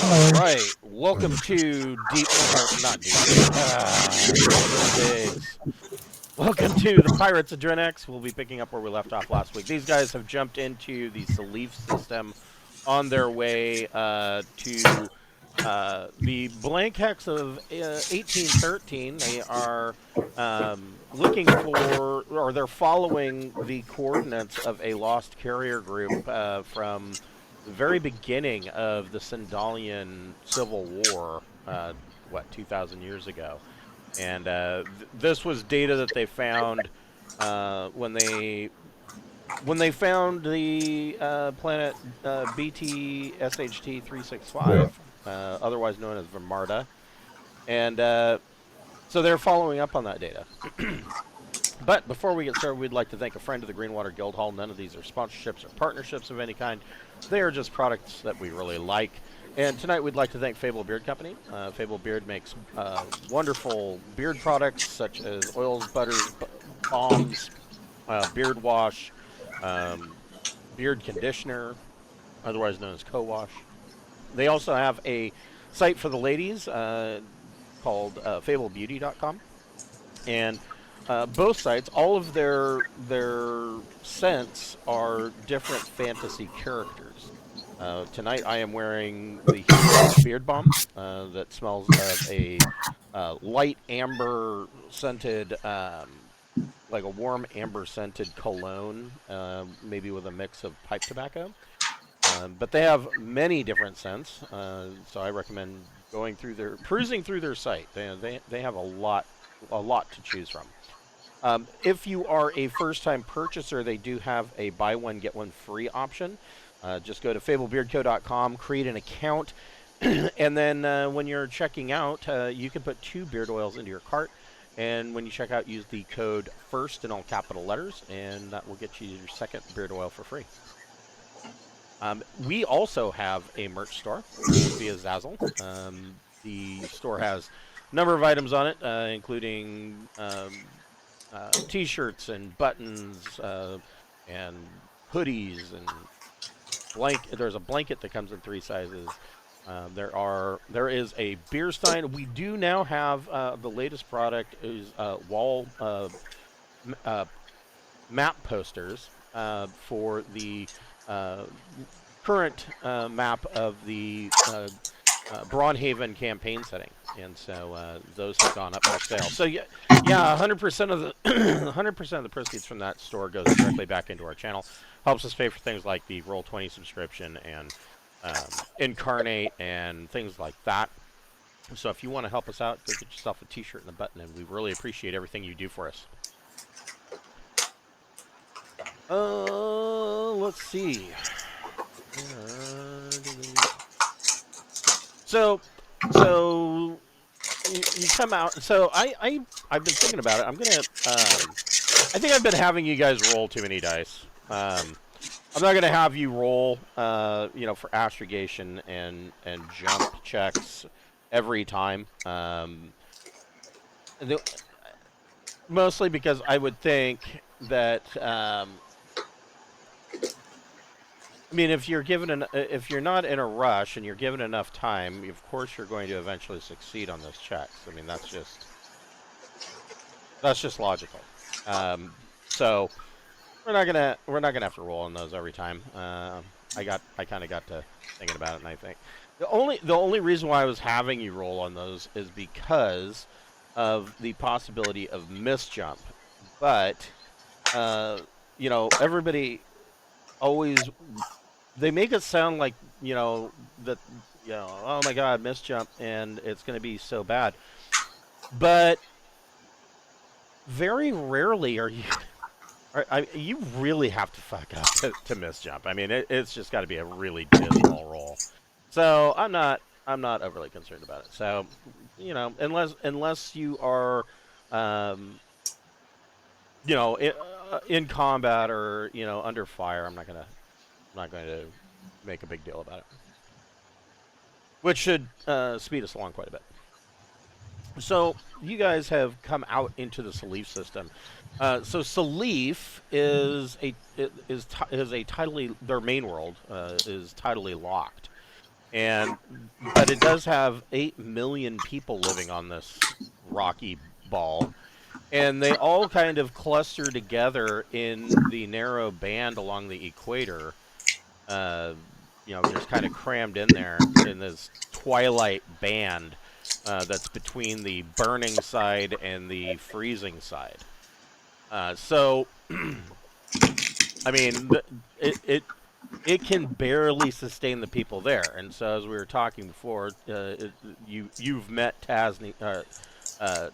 Hello. Right. Welcome to Deep, or not Deep. Pigs. Welcome to the Pirates of Drinax. We'll be picking up where we left off last week. These guys have jumped into the Salif system on their way to the blank hex of 1813. They are looking for, or they're following the coordinates of a lost carrier group from the very beginning of the Sindalian Civil War, 2,000 years ago. And this was data that they found when they found the planet BT-SHT 365, otherwise known as Vermarda, and so they're following up on that data. But before we get started, we'd like to thank a friend of the Greenwater Guildhall. None of these are sponsorships or partnerships of any kind. They are just products that we really like. And tonight we'd like to thank Fable Beard Company. Fable Beard makes wonderful beard products such as oils, butters, balms, beard wash, beard conditioner, otherwise known as co-wash. They also have a site for the ladies called FableBeauty.com. And both sites, all of their scents are different fantasy characters. Tonight I am wearing the beard balm that smells of a light amber scented, like a warm amber scented cologne, maybe with a mix of pipe tobacco. But they have many different scents, so I recommend perusing through their site. They have a lot to choose from. If you are a first-time purchaser, they do have a buy one, get one free option. Just go to fablebeardco.com, create an account, and then when you're checking out, you can put 2 beard oils into your cart. And when you check out, use the code FIRST in all capital letters, and that will get you your second beard oil for free. We also have a merch store via Zazzle. The store has a number of items on it, including T-shirts and buttons and hoodies and There's a blanket that comes in 3 sizes. There is a beer stein. We do now have the latest product is wall map posters for the current map of the Braunhaven campaign setting, and so those have gone up for sale. So yeah, 100% of the 100% of the proceeds from that store goes directly back into our channel. Helps us pay for things like the Roll20 subscription and Incarnate and things like that. So if you want to help us out, go get yourself a T-shirt and a button, and we really appreciate everything you do for us. Let's see. So you come out. So I've been thinking about it. I'm gonna. I think I've been having you guys roll too many dice. I'm not gonna have you roll, for astrogation and jump checks every time. Mostly because I would think that. I mean, if you're not in a rush and you're given enough time, of course you're going to eventually succeed on those checks. I mean, that's just logical. So we're not gonna have to roll on those every time. I kind of got to thinking about it, and I think the only reason why I was having you roll on those is because of the possibility of misjump. But everybody always. They make it sound like, oh my God, misjump, and it's going to be so bad. But very rarely you really have to fuck up to misjump. I mean, it's just got to be a really dismal roll. So I'm not overly concerned about it. So, unless you are, in combat or under fire, I'm not going to make a big deal about it, which should speed us along quite a bit. So you guys have come out into the Salif system. So Salif is a tidally, their main world is tidally locked. but it does have 8 million people living on this rocky ball, and they all kind of cluster together in the narrow band along the equator. Uh, just kind of crammed in there in this twilight band that's between the burning side and the freezing side. So, I mean, it can barely sustain the people there. And so, as we were talking before, you've met Tiznee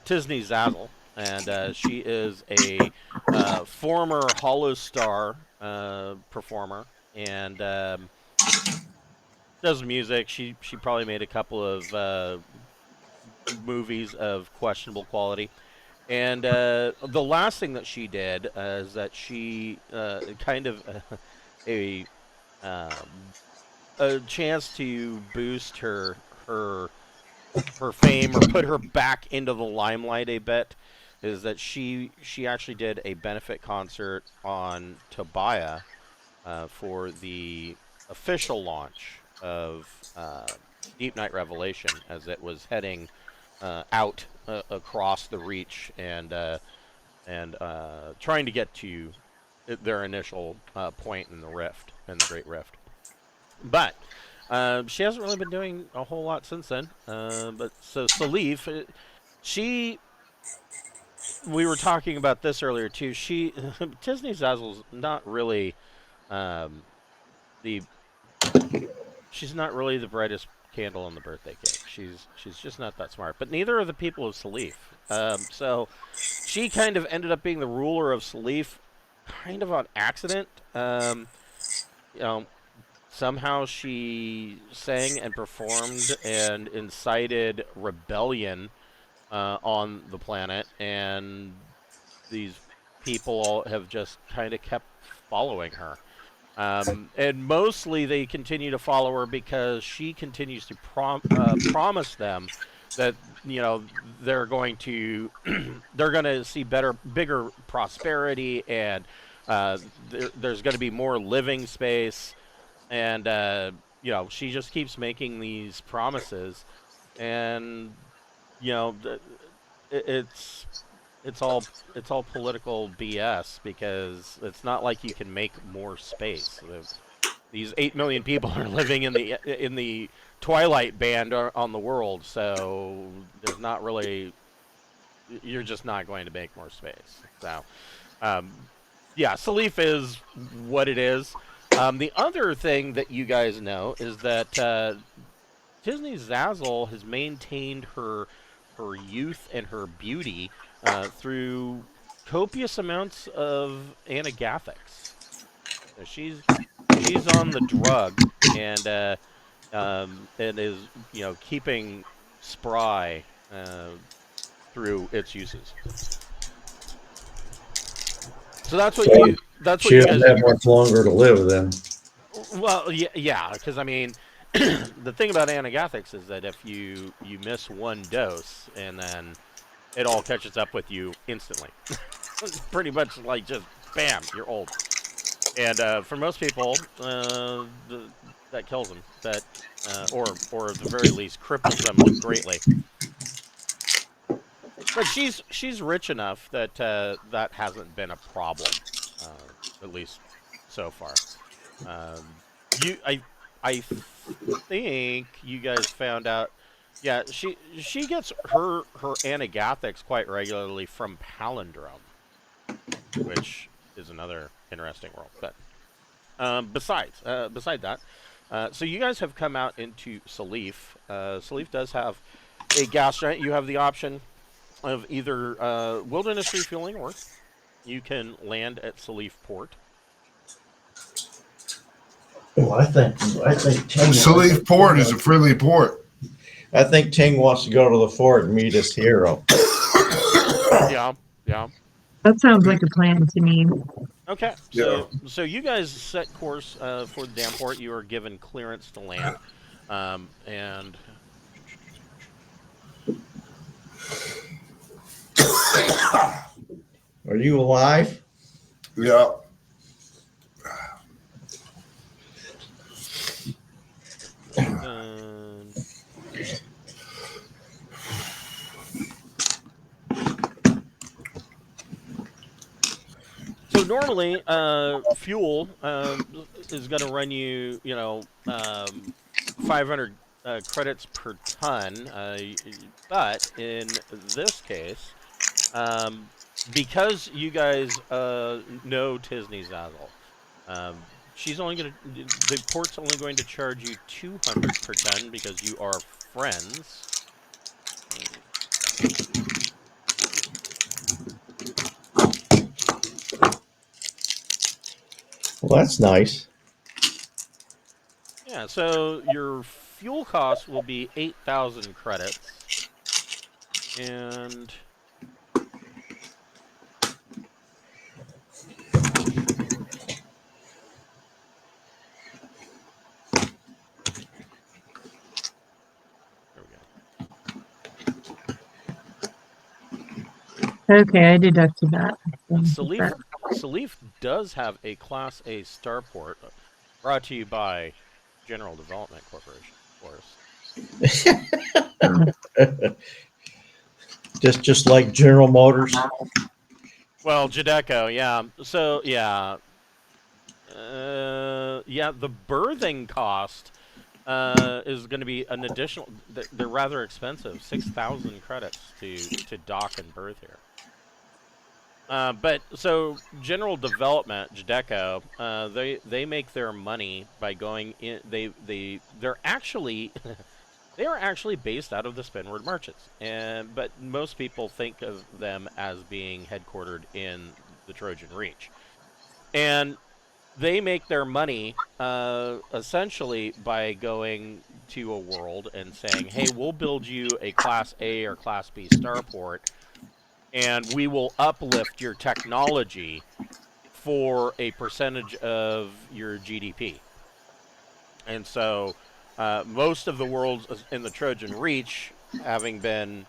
Zazzle, and she is a former Hollow Star performer, and does music. She probably made a couple of movies of questionable quality. And the last thing that she did is that she kind of a um, a chance to boost her her fame or put her back into the limelight a bit is that she actually did a benefit concert on Tobiah for the official launch of Deep Night Revelation as it was heading out across the Reach and trying to get to their initial point in the Rift, in the Great Rift. But she hasn't really been doing a whole lot since then. But so Salif, she, we were talking about this earlier too. She, Tiznee Zazzle's not really um, the, she's not really the brightest candle on the birthday cake. She's just not that smart. But neither are the people of Salif. So she kind of ended up being the ruler of Salif, kind of on accident. You know, somehow she sang and performed and incited rebellion on the planet, and these people all have just kind of kept following her. And mostly they continue to follow her because she continues to promise them that they're going to they're going to see bigger prosperity, and there's going to be more living space, and she just keeps making these promises, and you know it's it's all political BS because it's not like you can make more space. These 8 million people are living in the twilight band on the world, so there's not really, you're just not going to make more space. So, um, yeah, Salif is what it is. The other thing that you guys know is that Tiznee Zazzle has maintained her youth and her beauty through copious amounts of anagathics. So she's on the drug and is keeping spry through its uses. So that's what She you doesn't guys. have much longer to live then. Well, yeah, because I mean, the thing about anagathics is that if you miss one dose and then it all catches up with you instantly. It's pretty much like just bam, you're old. And for most people, that kills them. Or at the very least, cripples them greatly. But she's rich enough that that hasn't been a problem, at least so far. You, I think you guys found out. Yeah, she gets her anagathics quite regularly from Palindrome, which is another interesting world. But beside that, so you guys have come out into Salif. Salif does have a gas giant. You have the option of either wilderness refueling, or you can land at Salif Port. Well, I think Ting. Salif Port is a friendly port. I think Ting wants to go to the fort and meet his hero. Yeah, yeah. That sounds like a plan to me. Okay, Yeah. so you guys set course for the dam port. You are given clearance to land, and Are you alive? Yeah. normally, fuel is going to run you, 500 credits per ton. But in this case, because you guys know Tiznee Zazzle, she's only going to, the port's only going to charge you 200 per ton because you are friends. Well, that's nice. Yeah, so your fuel cost will be 8,000 credits. And there we go. Okay, I deducted that. Salif does have a Class A starport, brought to you by General Development Corporation, of course. Just like General Motors. Well, Jadeko, yeah. So, yeah. Yeah, the berthing cost is going to be an additional... They're rather expensive. 6,000 credits to dock and berth here. But so General Development, Jadeko, they make their money by going in. They're actually they are actually based out of the Spinward Merchants, but most people think of them as being headquartered in the Trojan Reach, and they make their money essentially by going to a world and saying, "Hey, we'll build you a Class A or Class B starport." And we will uplift your technology for a percentage of your GDP. And so most of the worlds in the Trojan Reach, having been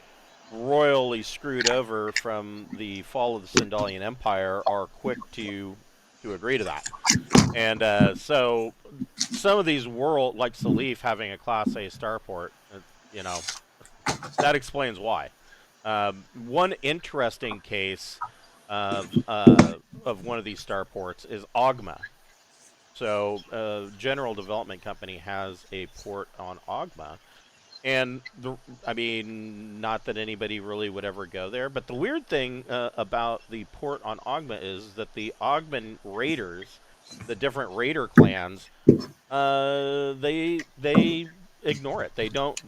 royally screwed over from the fall of the Sindalian Empire, are quick to agree to that. And so some of these worlds, like Salif having a Class A starport, that explains why. One interesting case of one of these starports is Ogma. So, General Development Company has a port on Ogma, and I mean, not that anybody really would ever go there, but the weird thing about the port on Ogma is that the Ogman raiders, the different raider clans, they ignore it. They don't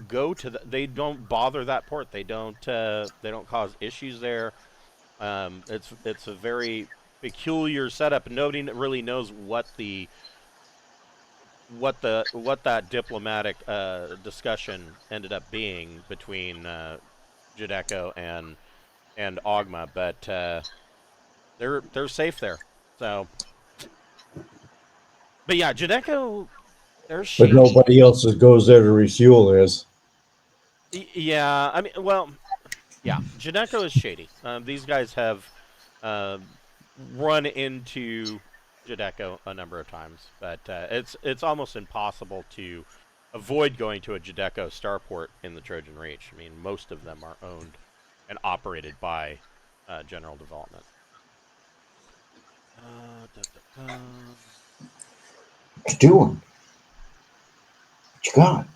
go to they don't bother that port. They don't cause issues there. It's a very peculiar setup. Nobody really knows what that diplomatic discussion ended up being between Jadeko and Ogma, but they're safe there. So, but yeah, Jadeko. But nobody else goes there to refuel is. Yeah, I mean, well, yeah, Jadeko is shady. These guys have run into Jadeko a number of times, but it's almost impossible to avoid going to a Jadeko starport in the Trojan Reach. I mean, most of them are owned and operated by General Development. What you doing? What you got?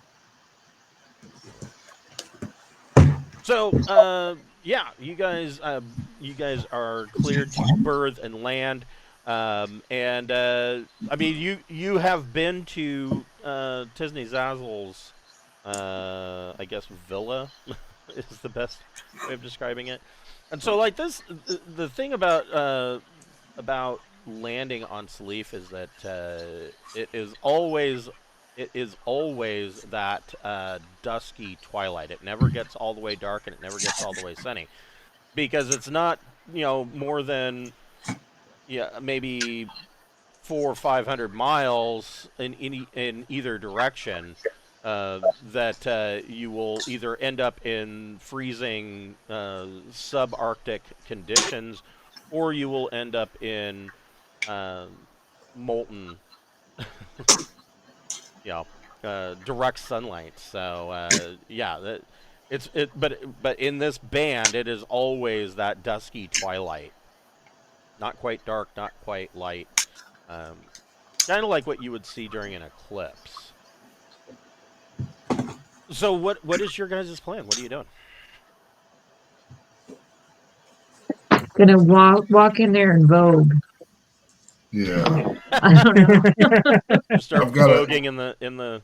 So, yeah, you guys are cleared to berth and land, and I mean, you have been to Tiznee Zazzle's, I guess, villa is the best way of describing it. And so, like this, the thing about landing on Salif is that it is always that dusky twilight. It never gets all the way dark, and it never gets all the way sunny, because it's not more than maybe 400 or 500 miles in either direction. That you will either end up in freezing subarctic conditions, or you will end up in molten direct sunlight. So yeah, but in this band, it is always that dusky twilight. not quite dark, not quite light. Kind of like what you would see during an eclipse. So what is your guys' plan? What are you doing? Gonna walk in there and vogue. Yeah. I don't know. Start I've got a- voguing in the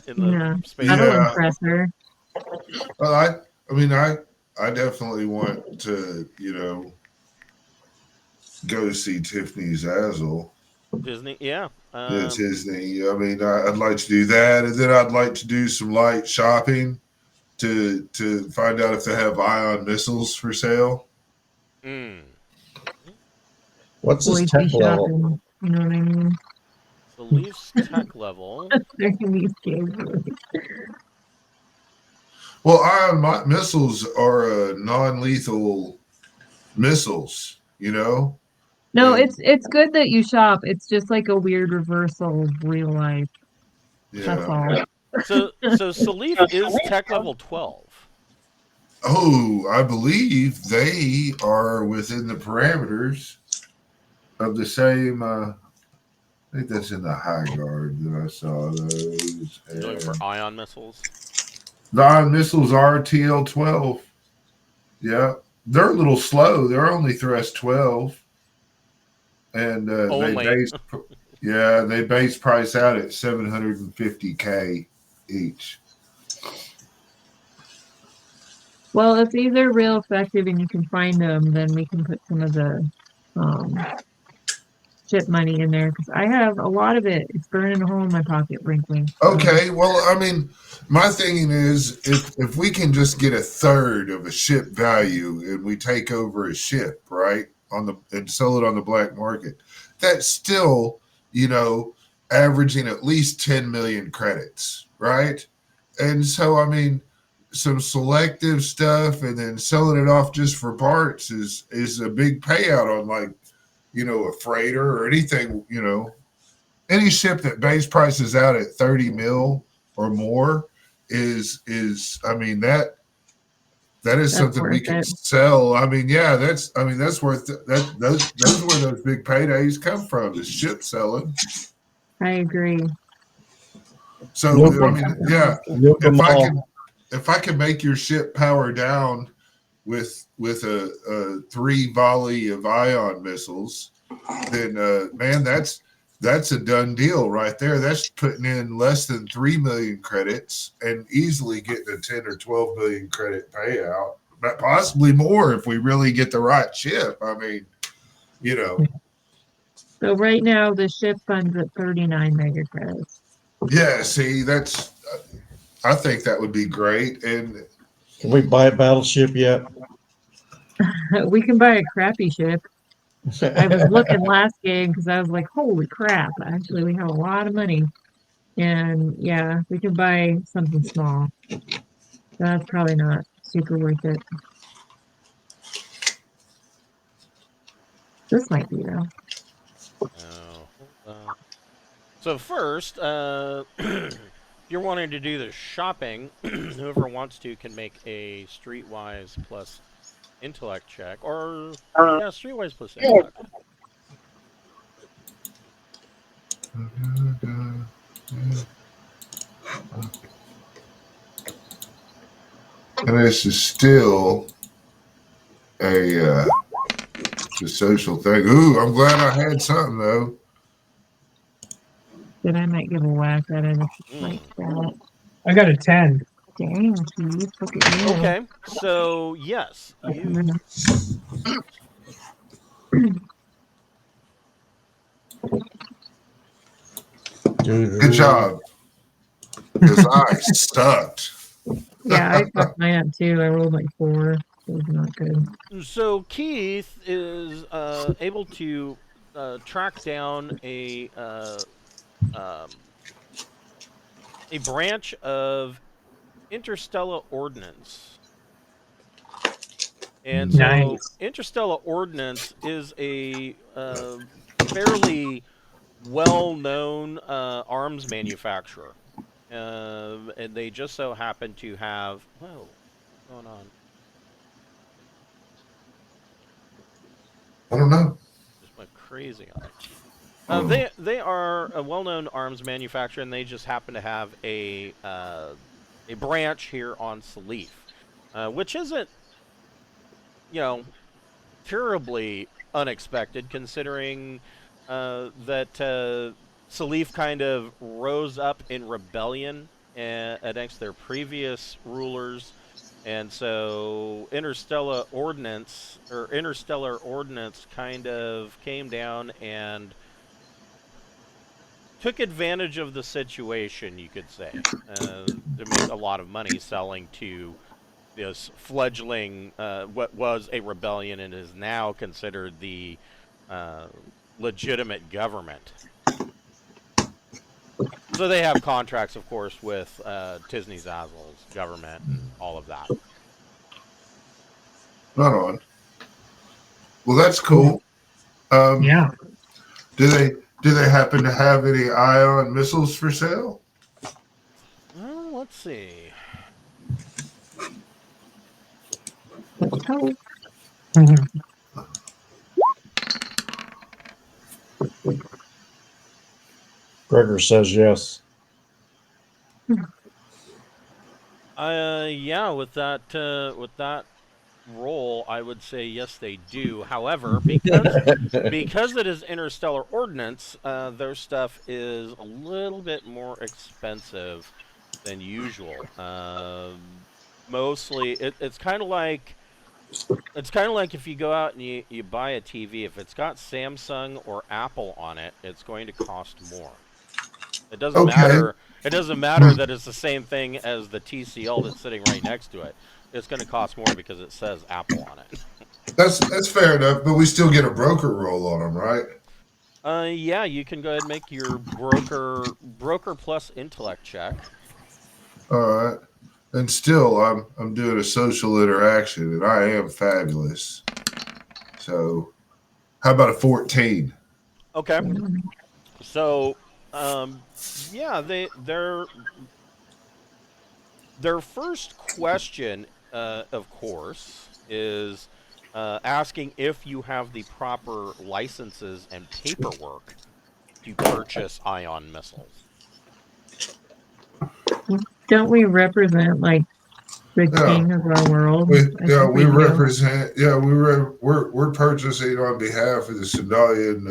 Yeah. space. That'll Yeah. impress her. Well, I mean, I definitely want to, go see Tiznee Zazzle. Disney, yeah. Yeah, Tiznee. I mean, I'd like to do that, and then I'd like to do some light shopping to find out if they have ion missiles for sale. Mm. What's his Boys tech be level? shopping. You know what I mean? Salif's tech level. They're in these games. Well, ion missiles are non-lethal missiles. No, Yeah. it's good that you shop. It's just like a weird reversal of real life. That's all. So Salif is tech level 12. Oh, I believe they are within the parameters of the same. I think that's in the high guard that I saw those. Going for And ion missiles. the ion missiles are TL-12. Yeah, they're a little slow. They're only thrust 12, and Only. they base price out at $750K each. Well, if these are real effective and you can find them, then we can put some of the chip money in there because I have a lot of it. It's burning a hole in my pocket, Brinkley. Okay, well, I mean, my thinking is if we can just get a third of a ship value and we take over a ship, right, and sell it on the black market, that's still, averaging at least 10 million credits, right? And so, I mean, some selective stuff and then selling it off just for parts is a big payout on, like, a freighter or anything, any ship that base prices out at 30 mil or more is I mean, that is That's something we worth can it. sell. I mean, yeah, that's worth that. Those are where those big paydays come from, is ship selling. I agree. So Nope. I mean, yeah, Nuke 'em all. if I can make your ship power down with a 3 volley of ion missiles, then man, that's a done deal right there. That's putting in less than 3 million credits and easily getting a 10 or 12 million credit payout, but possibly more if we really get the right ship. I mean, So right now the ship funds at 39 mega credits. yeah. See, I think that would be great. And Can we buy a battleship yet? We can buy a crappy ship. I was looking last game because I was like, holy crap. Actually, we have a lot of money. And yeah, we can buy something small. That's probably not super worth it. This might be though. Hold on. So first, you're wanting to do the shopping. Whoever wants to can make a streetwise plus intellect check, or yeah, streetwise plus intellect. And this is still a social thing. Ooh, I'm glad I had something though. Then I might give a whack at it if it's like that. I got a 10. Dang, geez, look at you. Okay, so yes, you. Good job. Because I sucked. Yeah, I fucked mine up too. I rolled like 4. It was not good. So Keith is able to track down a branch of interstellar ordnance. And so Nice. interstellar ordnance is a fairly well-known arms manufacturer. And they just so happen to have... Whoa, what's going on? I don't know. crazy on it. They are a well-known arms manufacturer, and they just happen to have a branch here on Salif, which isn't, you know, terribly unexpected considering that Salif kind of rose up in rebellion against their previous rulers, and so interstellar ordnance kind of came down and took advantage of the situation, you could say, to make a lot of money selling to this fledgling, what was a rebellion and is now considered the legitimate government. So they have contracts, of course, with Tiznee Zazzle's government and all of that. Not on. Well, that's cool. Yeah. Do they happen to have any ion missiles for sale? Well, let's see. Gregor says yes. Yeah, with that role, I would say yes, they do. However, because it is interstellar ordnance, their stuff is a little bit more expensive than usual. Mostly, it's kind of like if you go out and you buy a TV. If it's got Samsung or Apple on it, it's going to cost more. It doesn't matter. It doesn't matter that it's the same thing as the TCL that's sitting right next to it. It's going to cost more because it says Apple on it. That's fair enough, but we still get a broker roll on them, right? Yeah, you can go ahead and make your broker plus intellect check. All right. And still, I'm doing a social interaction, and I am fabulous. So, how about a 14? Okay. So, yeah, their first question, of course, is asking if you have the proper licenses and paperwork to purchase ion missiles. Don't we represent like the king of our world? We do. represent. Yeah, we're purchasing on behalf of the Sindalian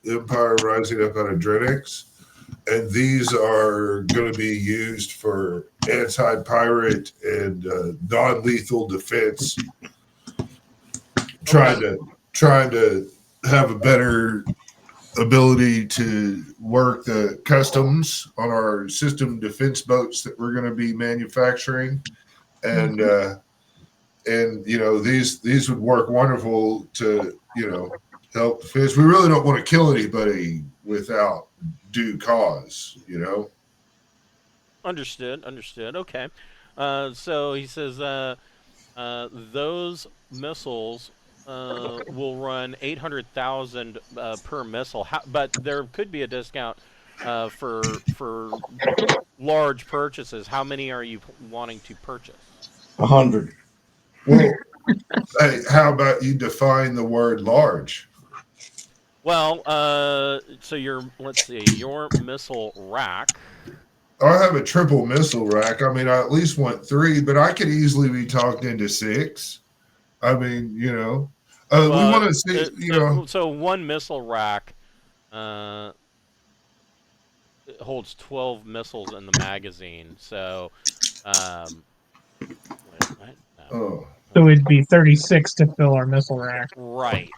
Empire rising up out of Drinax, and these are going to be used for anti-pirate and non-lethal defense. Trying to have a better ability to work the customs on our system defense boats that we're going to be manufacturing, and you know, these would work wonderful to, you know, help defense. We really don't want to kill anybody without due cause, you know. Understood. Okay. So he says those missiles will run 800,000 per missile. But there could be a discount for large purchases. How many are you wanting to purchase? 100. Well, hey, how about you define the word large? Well, so let's see, your missile rack. I have a triple missile rack. I mean, I at least want 3, but I could easily be talked into 6. I mean, you know, we want to see, you know. So one missile rack holds 12 missiles in the magazine. So, wait, what? No. So it'd be 36 to fill our missile rack. Right.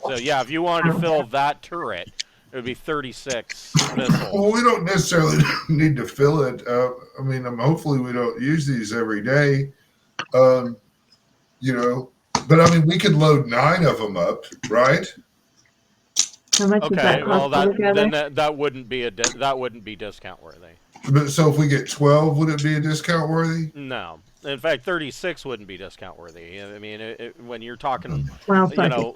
So yeah, if you wanted to fill that turret, it would be 36 missiles. Well, we don't necessarily need to fill it. I mean, hopefully we don't use these every day. You know, but I mean, we could load 9 of them up, right? How much does Okay, that well cost that wouldn't be discount worthy. But so if we get 12, would it be a discount worthy? No. In fact, 36 wouldn't be discount worthy. I mean, when you're talking, Well, you know,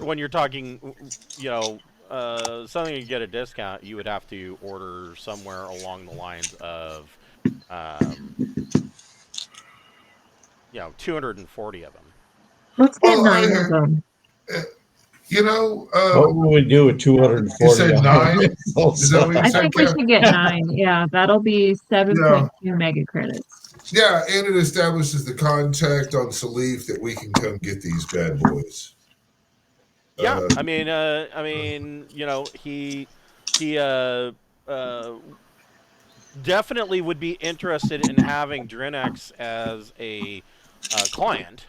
when you're talking, you know, something you get a discount, you would have to order somewhere along the lines of, you know, 240 of them. Let's get Well, 9 of them. You know, What would we do with 240? you said 9? Is that what you I said, think we Kev? should get 9. Yeah, that'll be 7.2 Yeah. mega credits. Yeah, and it establishes the contact on Salif that we can come get these bad boys. Yeah, I mean, you know, he definitely would be interested in having Drinax as a client,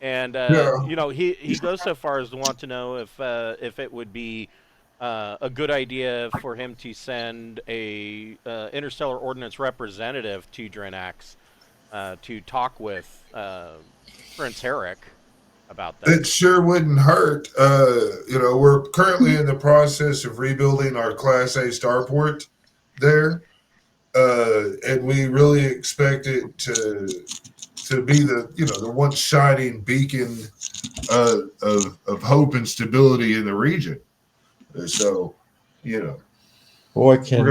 and Yeah. you know, he goes so far as to want to know if it would be a good idea for him to send a interstellar ordnance representative to Drinax to talk with Prince Herrick about that. It sure wouldn't hurt. You know, we're currently in the process of rebuilding our Class A starport there, and we really expect it to be the one shining beacon of hope and stability in the region. So, you know, Boy, can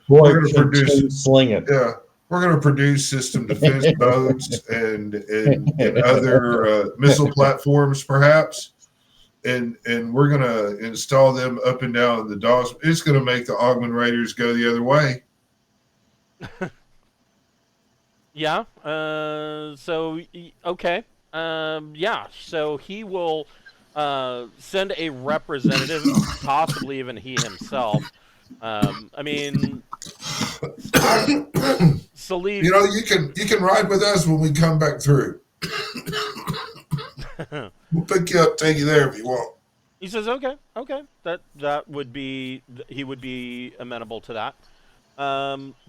we're gonna produce Tim sling it. Yeah, we're going to produce system defense modes and other missile platforms, perhaps, and we're going to install them up and down the DOS. It's going to make the Augment Raiders go the other way. Yeah. So okay. Yeah. So he will send a representative, possibly even he himself. I mean, Salif. You know, you can ride with us when we come back through. We'll pick you up, take you there if you want. He says, okay. That would be, he would be amenable to that.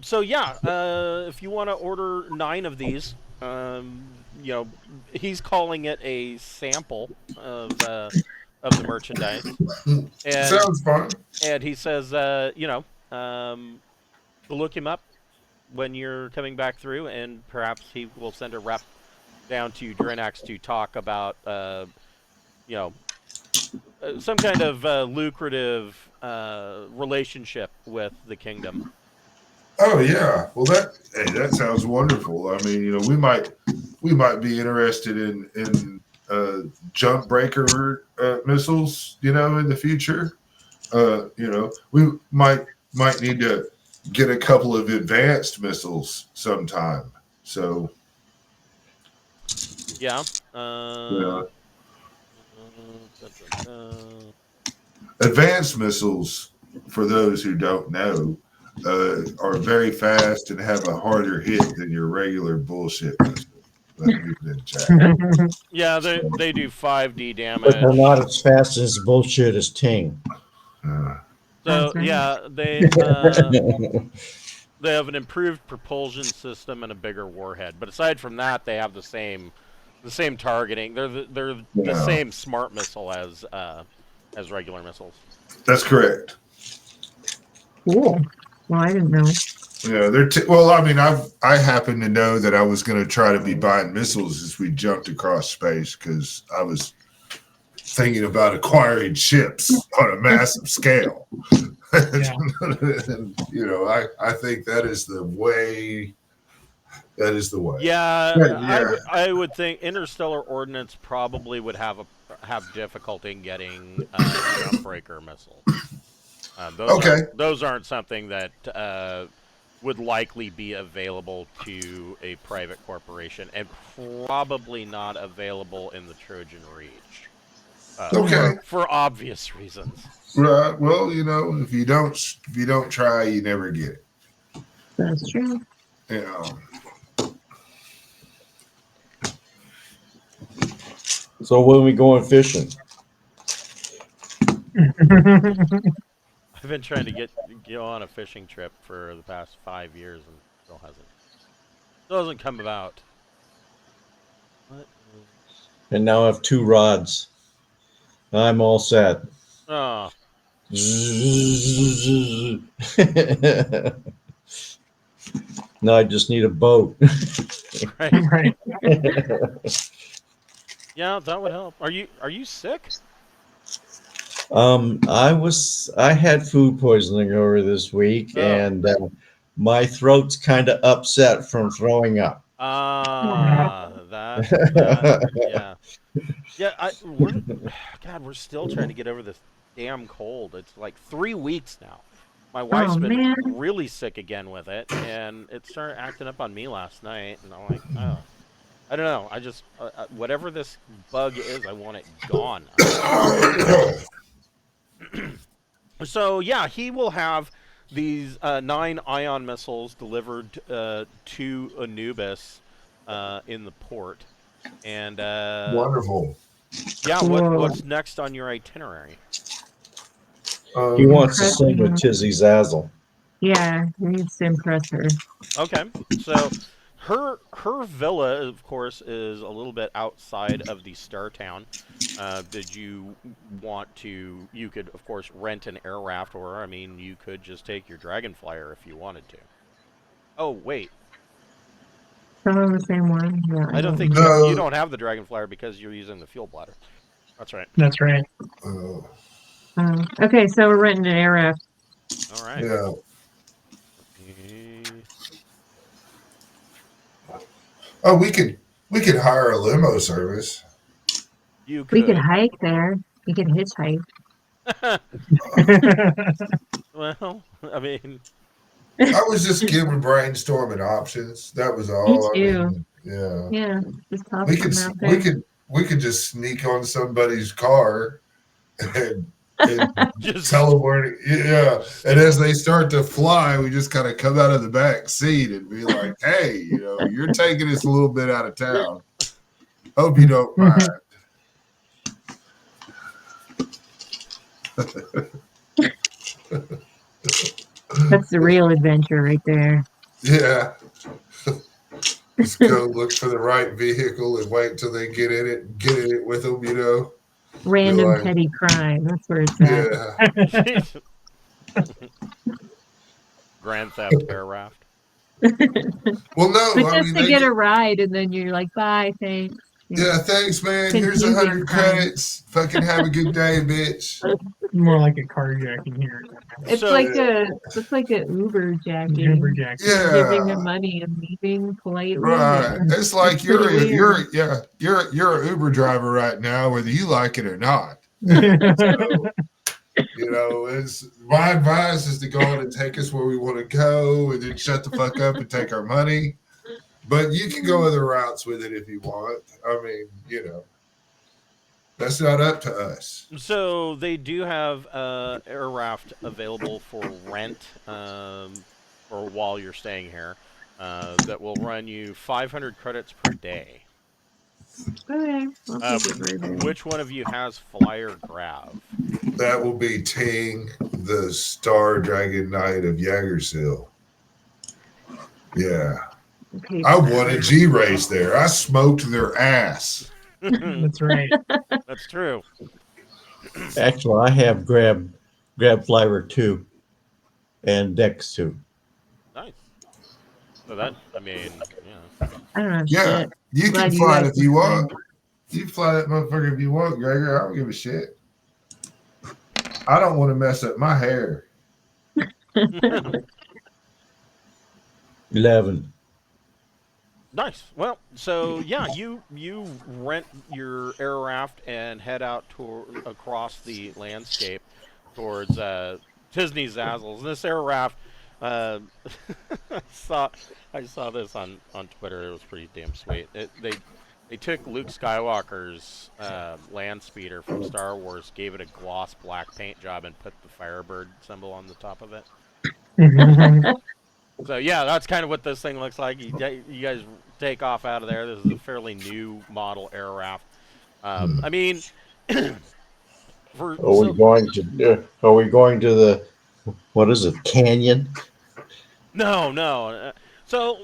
So yeah, if you want to order 9 of these, you know, he's calling it a sample of the merchandise. And, Sounds fun. And he says, you know, look him up when you're coming back through, and perhaps he will send a rep down to Drinax to talk about, you know, some kind of lucrative relationship with the kingdom. Oh yeah, well that sounds wonderful. I mean, you know, we might be interested in jump breaker missiles, you know, in the future. You know, we might need to get a couple of advanced missiles sometime. So yeah. Advanced missiles, for those who don't know, are very fast and have a harder hit than your regular bullshit missile. Yeah, they do 5D damage. But they're not as fast as bullshit as Ting. So yeah, they have an improved propulsion system and a bigger warhead. But aside from that, they have the same targeting. They're the same smart missile as regular missiles. That's correct. Cool. Well, I didn't know. Yeah, well, I mean, I happen to know that I was going to try to be buying missiles as we jumped across space because I was thinking about acquiring ships on a massive scale. Yeah. And, you know, I think that is the way. That is the way. Yeah, Yeah. I would think interstellar ordnance probably would have difficulty in getting jump breaker missiles. Those aren't something that would likely be available to a private corporation, and probably not available in the Trojan Reach. For obvious reasons. Right. Well, you know, if you don't try, you never get it. That's true. You know. So when are we going fishing? I've been trying to go on a fishing trip for the past 5 years and still hasn't come about. And now I have 2 rods. I'm all set. Oh. Now I just need a boat. Right. Yeah, that would help. Are you sick? I had food poisoning over this week, and my throat's kind of upset from throwing up. Ah, Yeah. Yeah, we're still trying to get over this damn cold. It's like 3 weeks now. My wife's Oh been man. really sick again with it, and it started acting up on me last night, and I'm like, oh, I don't know. I just, whatever this bug is, I want it gone. So, yeah, he will have these 9 ion missiles delivered to Anubis in the port. And, Wonderful. yeah, Cool. what's next on your itinerary? He wants to sing with Impressing. Tiznee Zazzle. Yeah, he needs to impress her. Okay, so her villa, of course, is a little bit outside of the Star Town. Did you want to? You could, of course, rent an air raft, or I mean, you could just take your dragon flyer if you wanted to. Oh wait, Some of the same one. Yeah, I don't think No. you don't have the dragon flyer because you're using the fuel bladder. That's right. That's right. Okay, so we're renting an air raft. All right. Yeah. Oh, we could hire a limo service. You We could. could hike there. We could hitchhike. Well, I mean, I was just brainstorming options. That was all. Me I too. mean, yeah. Yeah, just toss We something could out there. we could just sneak on somebody's car and just tell them where. Yeah, and as they start to fly, we just kind of come out of the back seat and be like, "Hey, you're taking us a little bit out of town. Hope you don't mind." That's the real adventure right there. Yeah. Just go look for the right vehicle and wait till they get in it and get in it with them, Random like, petty crime. That's where it's at. Yeah. Grand Theft Air Raft. Well, no, But I just mean, to get a ride, and then you're like, bye, thanks. yeah, thanks, man. Here's Confusing 100 crime. credits. Fucking have a good day, bitch. More like a carjacking here. It's So- like a Uber jacking. Uber jacking. Giving Yeah. them money and leaving politely. Right. Yeah. It's like It's pretty you're weird. an Uber driver right now, whether you like it or not. So, it's my advice is to go on and take us where we want to go and then shut the fuck up and take our money. But you can go other routes with it if you want. I mean, that's not up to us. So they do have air raft available for rent for while you're staying here. That will run you 500 credits per day. Okay. I'll take it for a day. Which one of you has flyer grab? That will be Ting, the Star Dragon Knight of Jagersil. Yeah. Okay. I won a G race there. I smoked their ass. That's right. That's true. Actually, I have grab flyer 2 and Dex 2. Nice. So that, I mean, yeah. I don't know. Yeah. Shit. You can Glad you fly it guys if you can fly. want. You fly that motherfucker if you want, Gregor. I don't give a shit. I don't want to mess up my hair. 11. Nice. Well, so yeah, you rent your air raft and head out across the landscape towards Tiznee Zazzles. And this air raft, I saw this on Twitter. It was pretty damn sweet. They took Luke Skywalker's land speeder from Star Wars, gave it a gloss black paint job, and put the Firebird symbol on the top of it. So yeah, that's kind of what this thing looks like. You guys take off out of there. This is a fairly new model air raft. I mean, Are we going to the what is it, canyon? No. So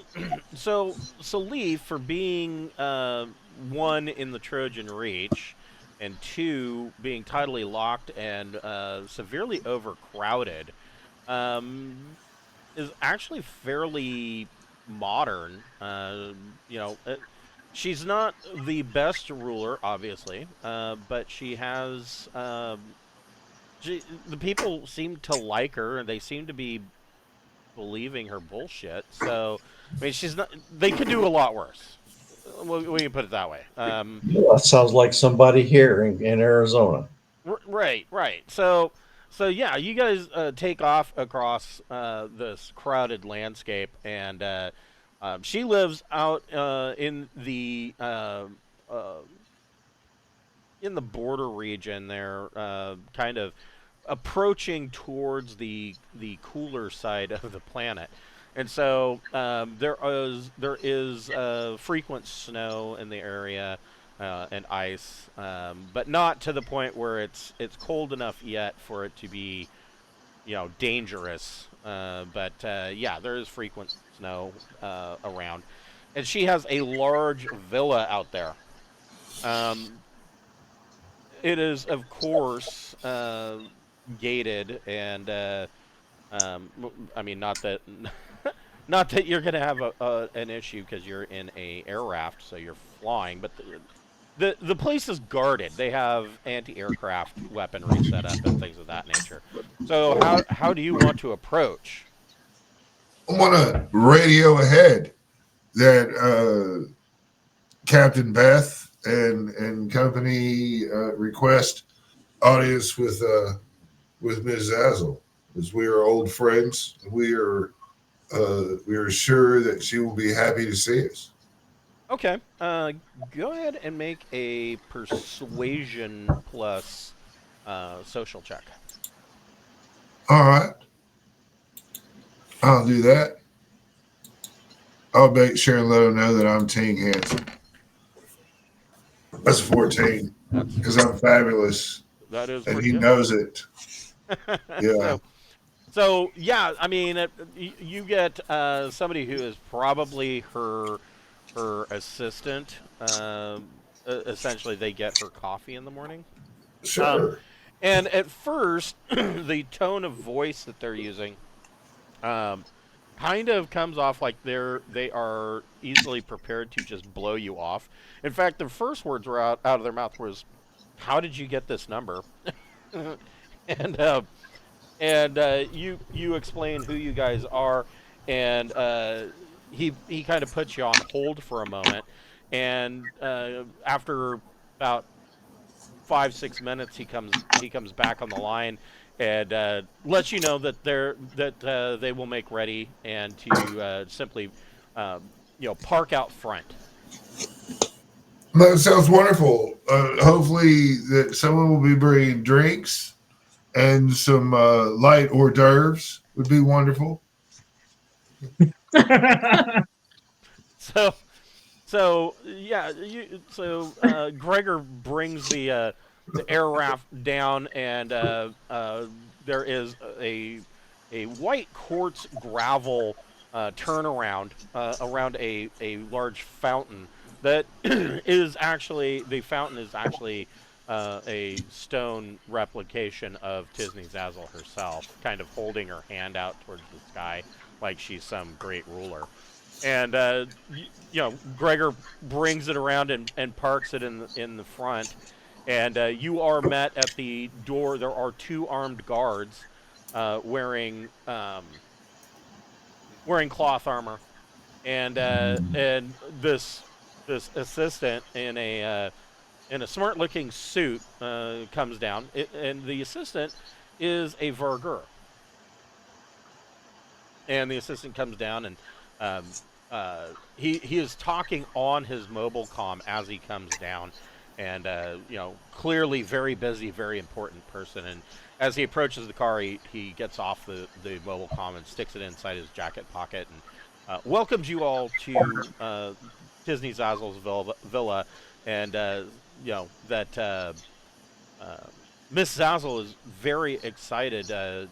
Salif, for being one in the Trojan Reach, and two being tidally locked and severely overcrowded, is actually fairly modern. She's not the best ruler, obviously, but she has. The people seem to like her, and they seem to be believing her bullshit. So, I mean, she's not. They could do a lot worse. we can put it that way. Well, that sounds like somebody here in Arizona. Right. So yeah, you guys take off across this crowded landscape, and she lives out uh, in the border region there, kind of approaching towards the cooler side of the planet. And so there is frequent snow in the area and ice, but not to the point where it's cold enough yet for it to be dangerous. But yeah, there is frequent snow around, and she has a large villa out there. Um, it is, of course, gated, and I mean, not that, not that you're gonna have an issue because you're in a air raft, so you're flying. But the place is guarded. They have anti-aircraft weaponry set up and things of that nature. So how do you want to approach? I want to radio ahead that Captain Beth and company request audience with Ms. Zazzle, as we are old friends. We are sure that she will be happy to see us. Okay. Go ahead and make a persuasion plus social check. All right, I'll do that. I'll make sure and let him know that I'm Ting handsome. That's 14 because I'm fabulous, That is, and pretty he good. knows it. Yeah. So yeah, I mean, you get somebody who is probably her assistant. Essentially, they get her coffee in the morning. Sure. And at first, the tone of voice that they're using, kind of comes off like they are easily prepared to just blow you off. In fact, the first words were out of their mouth was, "How did you get this number?" and you explain who you guys are, and he kind of puts you on hold for a moment, and after about 5-6 minutes, he comes back on the line and lets you know that they will make ready and to simply park out front. That sounds wonderful. Hopefully that someone will be bringing drinks and some light hors d'oeuvres would be wonderful. So yeah, Gregor brings the air raft down, and there is a white quartz gravel turnaround around a large fountain that the fountain is actually a stone replication of Tiznee Zazzle herself, kind of holding her hand out towards the sky like she's some great ruler. And Gregor brings it around and parks it in the front. And you are met at the door. There are 2 armed guards wearing cloth armor, and this assistant in a smart looking suit comes down, and the assistant is a Verger. And the assistant comes down, and he is talking on his mobile comm as he comes down, and clearly very busy, very important person. And as he approaches the car, he gets off the mobile comm and sticks it inside his jacket pocket, and welcomes you all to Tiznee Zazzle's villa, and that Miss Zazzle is very excited to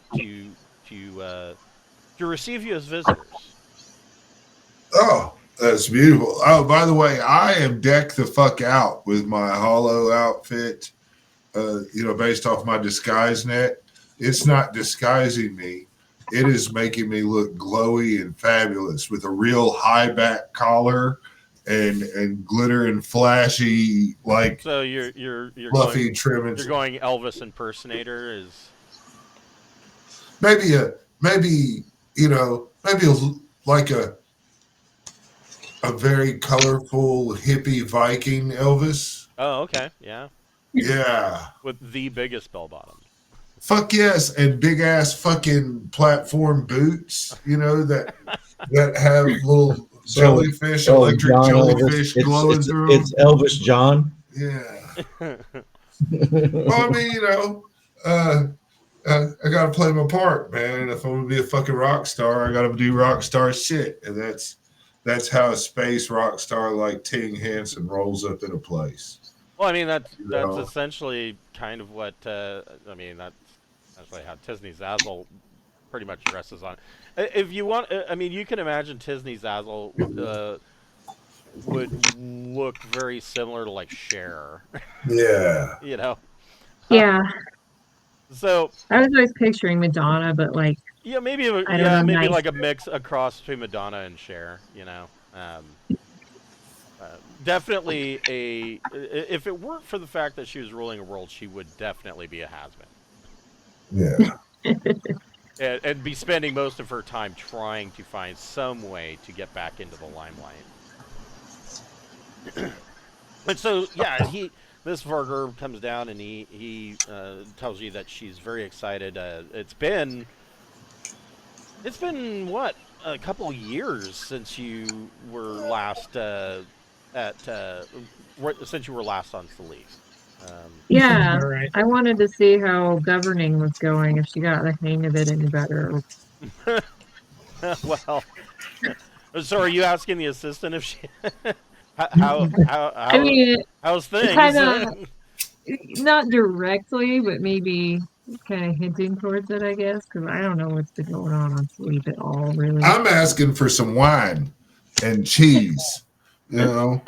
receive you as visitors. Oh, that's beautiful. Oh, by the way, I am decked the fuck out with my hollow outfit, based off my disguise net. It's not disguising me. It is making me look glowy and fabulous with a real high back collar and glitter and flashy, like, so you're fluffy going, trimmings. You're going Elvis impersonator is maybe like a a very colorful hippie Viking Elvis. Oh, okay, yeah, Yeah. with the biggest bell bottoms. Fuck yes, and big ass fucking platform boots, that have little jellyfish, electric John jellyfish Elvis. glowing through them. It's Elvis John. Yeah. Well, I mean, I gotta play my part, man. And if I'm gonna be a fucking rock star, I gotta do rock star shit, and that's how a space rock star like Ting Hansen rolls up in a place. Well, I mean that's know? essentially kind of what that's essentially how Tiznee Zazzle pretty much dresses on. If you want, I mean, you can imagine Tiznee Zazzle would look very similar to like Cher, Yeah. you know. Yeah, So I was always picturing Madonna, but like, yeah, maybe I don't know, maybe nice. like a mix across between Madonna and Cher, you know. Definitely a. If it weren't for the fact that she was ruling a world, she would definitely be a has-been. Yeah. And be spending most of her time trying to find some way to get back into the limelight. And so, yeah, this Vargur comes down and he tells you that she's very excited. It's been what, a couple years since you were last since you were last on Salif. yeah, All right. I wanted to see how governing was going, if she got the hang of it any better. Well, so are you asking the assistant if she how I mean, how's things? kind of not directly, but maybe kind of hinting towards it, I guess, because I don't know what's been going on Sleep at all, really. I'm asking for some wine and cheese. If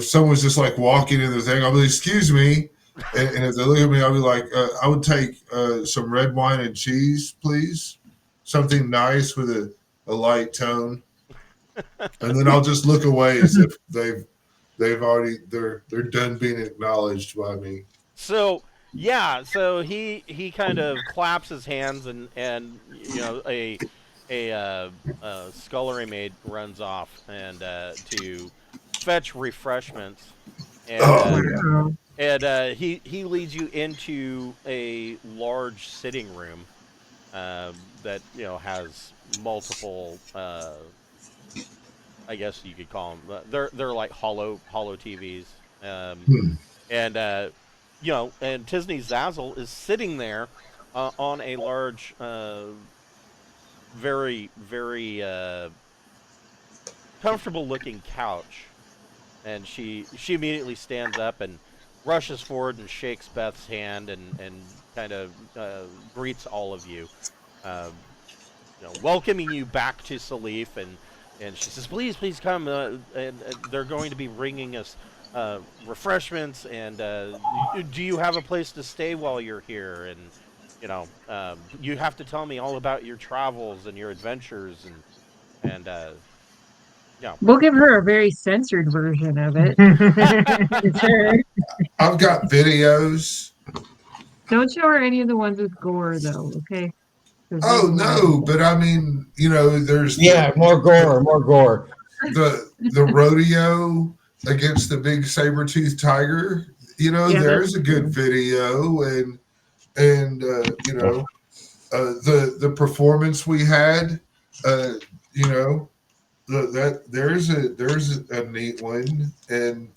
someone's just like walking in the thing, I'll be like, excuse me. And if they look at me, I'll be like, I would take some red wine and cheese, please. Something nice with a light tone. And then I'll just look away as if they're done being acknowledged by me. So yeah, so he kind of claps his hands and a scullery maid runs off and to fetch refreshments, and he leads you into a large sitting room that has multiple. I guess you could call them. They're like hollow TVs, and and Tiznee Zazzle is sitting there on a large, very very comfortable looking couch, and she immediately stands up and rushes forward and shakes Beth's hand and kind of greets all of you, welcoming you back to Salif, and she says, please come, and they're going to be bringing us refreshments, and do you have a place to stay while you're here? And you have to tell me all about your travels and your adventures, and yeah. We'll give her a very censored version of it. Sure. I've got videos. Don't show her any of the ones with gore, though, okay? Oh no, but I mean, there's more gore. The rodeo against the big saber-toothed tiger. There's a good video, and the performance we had. That there's a neat one, and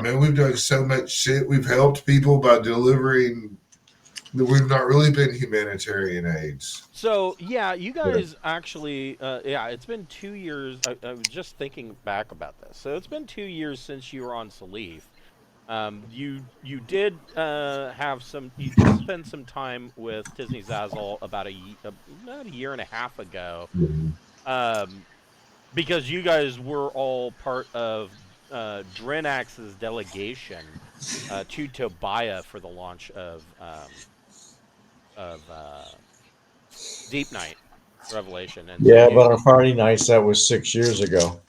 man, we've done so much shit. We've helped people by delivering. We've not really been humanitarian aids. So yeah, you guys actually, it's been 2 years. I was just thinking back about this. So it's been 2 years since you were on Salif. You did you did spend some time with Tiznee Zazzle about a year and a half ago, because you guys were all part of Drinax's delegation to Tobiah for the launch of Deep Night Revelation. And yeah, but on Friday nights, that was 6 years ago.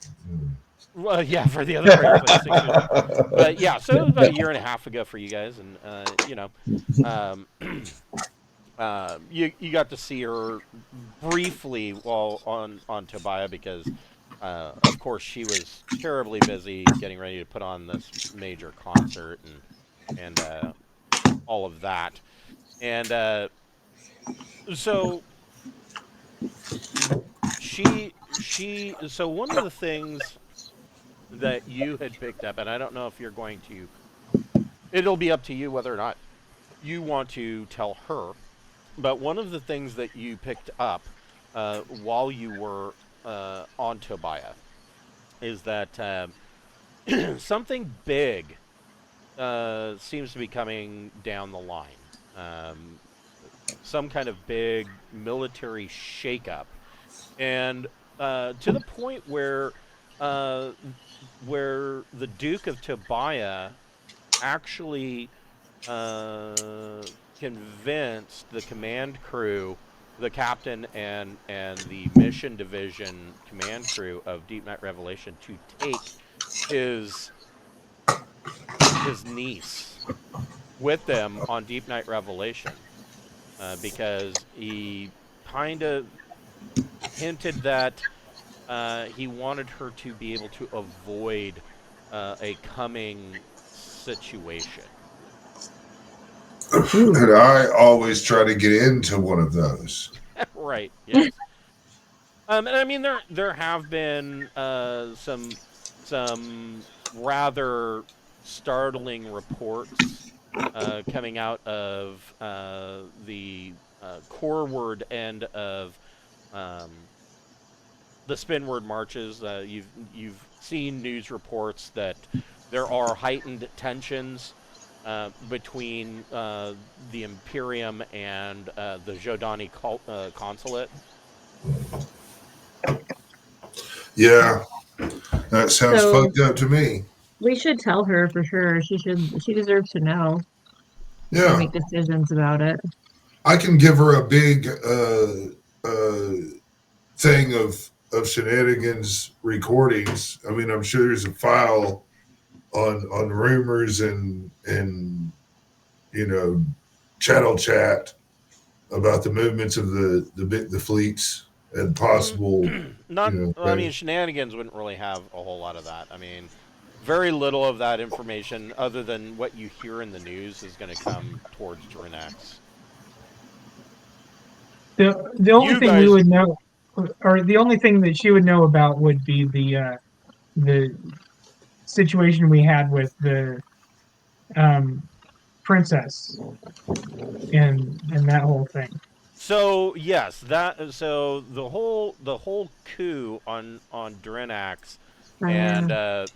Well, yeah, for the other parties, like 6 years ago. But yeah, so it was about a year and a half ago for you guys, and you got to see her briefly while on Tobiah, because of course, she was terribly busy getting ready to put on this major concert and all of that. And so so one of the things that you had picked up, and I don't know if you're going to, it'll be up to you whether or not you want to tell her, but one of the things that you picked up while you were on Tobiah is that something big seems to be coming down the line. Some kind of big military shakeup, and to the point where the Duke of Tobiah actually convinced the command crew, the captain and the mission division command crew of Deep Night Revelation to take his niece with them on Deep Night Revelation because he kind of hinted that he wanted her to be able to avoid a coming situation. And I always try to get into one of those. Right. Yes. And I mean, there have been some rather startling reports coming out of the coreward end of the spinward marches. You've seen news reports that there are heightened tensions between the Imperium and the Jodani consulate. Yeah, that sounds So- fucked up to me. We should tell her for sure. She deserves to know. And Yeah, make decisions about it. I can give her a big thing of shenanigans recordings. I mean, I'm sure there's a file on rumors and channel chat about the movements of the fleets and possible. I mean, shenanigans wouldn't really have a whole lot of that. I mean, very little of that information, other than what you hear in the news, is going to come towards Drinax. The only You thing guys- we would know, or the only thing that she would know about, would be the situation we had with the princess and that whole thing. So yes, so the whole coup on Drinax and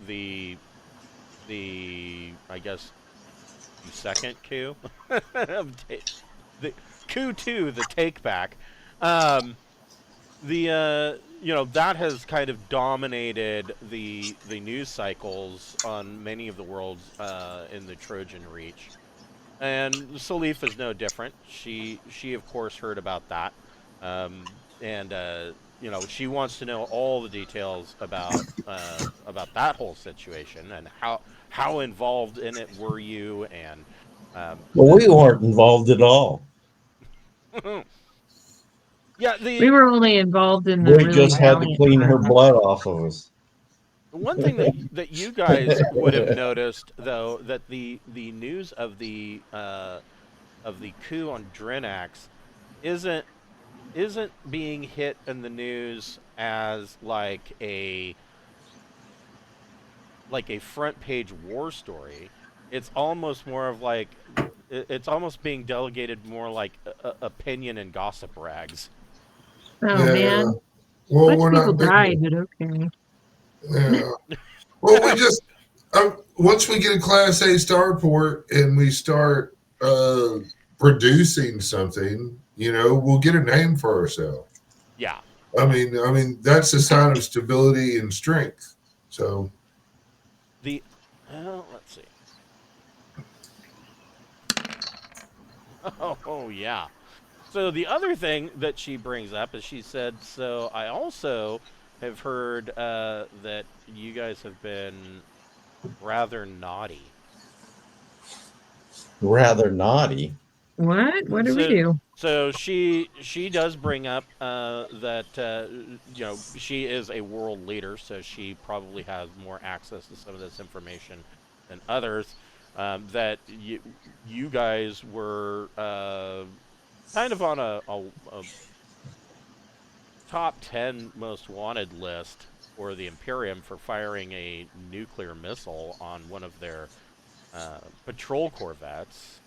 the I guess the second coup, the coup 2, the take back, that has kind of dominated the news cycles on many of the worlds in the Trojan Reach. And Salif is no different. She of course heard about that, and she wants to know all the details about that whole situation and how involved in it were you, and Well, we weren't involved at all. yeah, We were only involved in the We really just had to valiant clean her part. blood off of us. one thing that you guys would have noticed, though, that the news of the coup on Drinax isn't being hit in the news as like a front page war story. It's almost more of like it's almost being delegated more like opinion and gossip rags. Oh man, Well, bunch we're of people not big- died, but okay. Yeah. Well, we just once we get a Class A starport and we start producing something, we'll get a name for ourselves. Yeah. I mean that's a sign of stability and strength. So let's see. Oh yeah. So the other thing that she brings up is she said, so I also have heard that you guys have been rather naughty. Rather naughty. What? What did we So- do? So she does bring up that she is a world leader, so she probably has more access to some of this information than others. That you guys were kind of on a top 10 most wanted list for the Imperium for firing a nuclear missile on one of their patrol corvettes.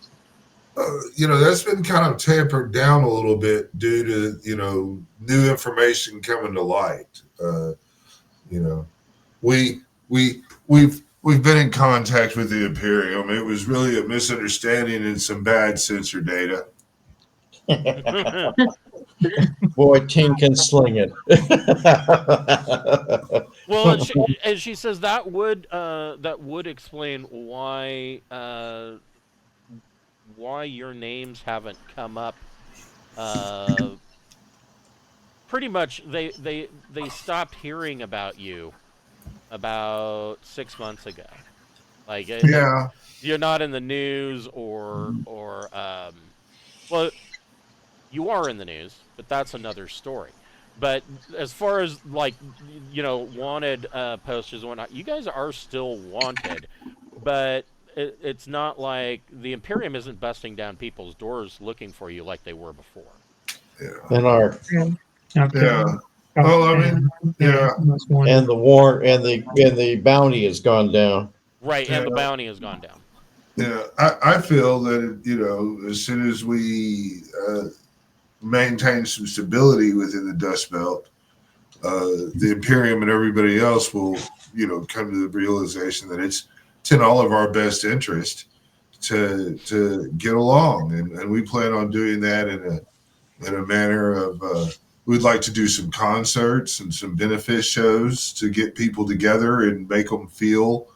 That's been kind of tampered down a little bit due to new information coming to light. We we've been in contact with the Imperium. It was really a misunderstanding and some bad sensor data. Boy, Tink can sling it. Well, and she says that would explain why your names haven't come up. Pretty much, they stopped hearing about you about 6 months ago. Like, Yeah. you're not in the news or well, you are in the news, but that's another story. But as far as wanted posters and whatnot, you guys are still wanted, but it's not like the Imperium isn't busting down people's doors looking for you like they were before. Yeah. And our Okay. Yeah. Well, I mean, yeah. Most wanted. and the war and the bounty has gone down. Right, and the Yeah. bounty has gone down. Yeah, I feel that as soon as we maintain some stability within the Dust Belt, the Imperium and everybody else will come to the realization that it's in all of our best interest to get along, and we plan on doing that in a manner of we'd like to do some concerts and some benefit shows to get people together and make them feel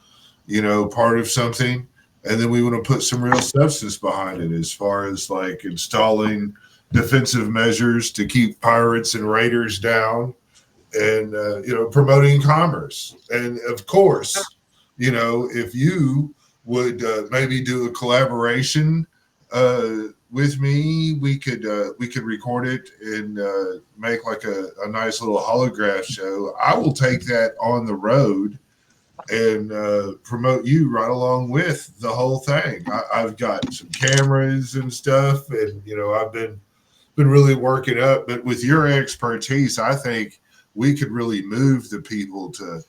part of something. And then we want to put some real substance behind it as far as like installing defensive measures to keep pirates and raiders down and, promoting commerce. And of course, if you would maybe do a collaboration with me, we could record it and make like a nice little holograph show. I will take that on the road and promote you right along with the whole thing. I've got some cameras and stuff, and I've been really working up. But with your expertise, I think we could really move the people to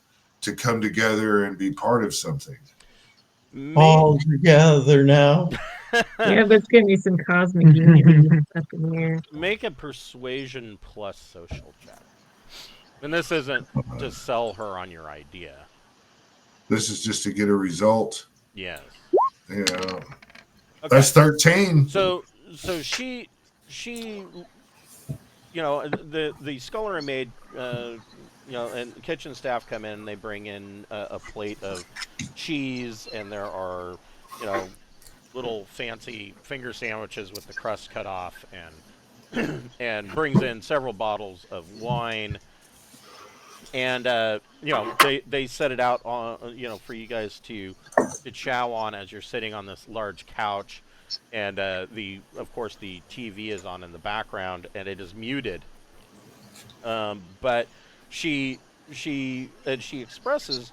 come together and be part of something. All together now. Yeah, there's gonna be some cosmic unity up in here. Make a persuasion plus social check. And this isn't to sell her on your idea. This is just to get a result. Yes. Yeah. Okay. That's 13. So she the scullery maid and kitchen staff come in and they bring in a plate of cheese, and there are little fancy finger sandwiches with the crust cut off, and brings in several bottles of wine. And they set it out on for you guys to chow on as you're sitting on this large couch, and of course the TV is on in the background and it is muted. But she expresses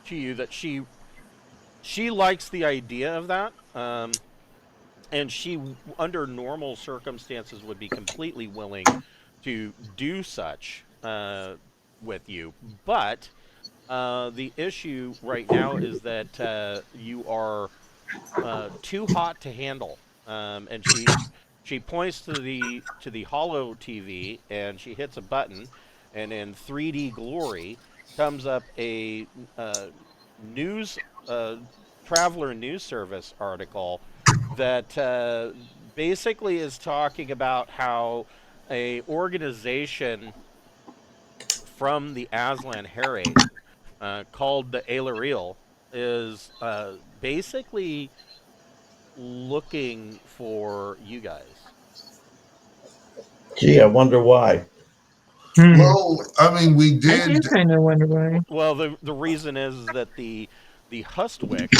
to you that she likes the idea of that, and she under normal circumstances would be completely willing to do such. With you, but the issue right now is that you are too hot to handle, and she points to the hollow TV and she hits a button, and in 3D glory comes up a news traveler news service article that basically is talking about how a organization from the Aslan Herate, called the Aelariel, is basically looking for you guys. Gee, I wonder why. Well, I mean, we I do did. kind of wonder why. Well, the reason is that the Hustwick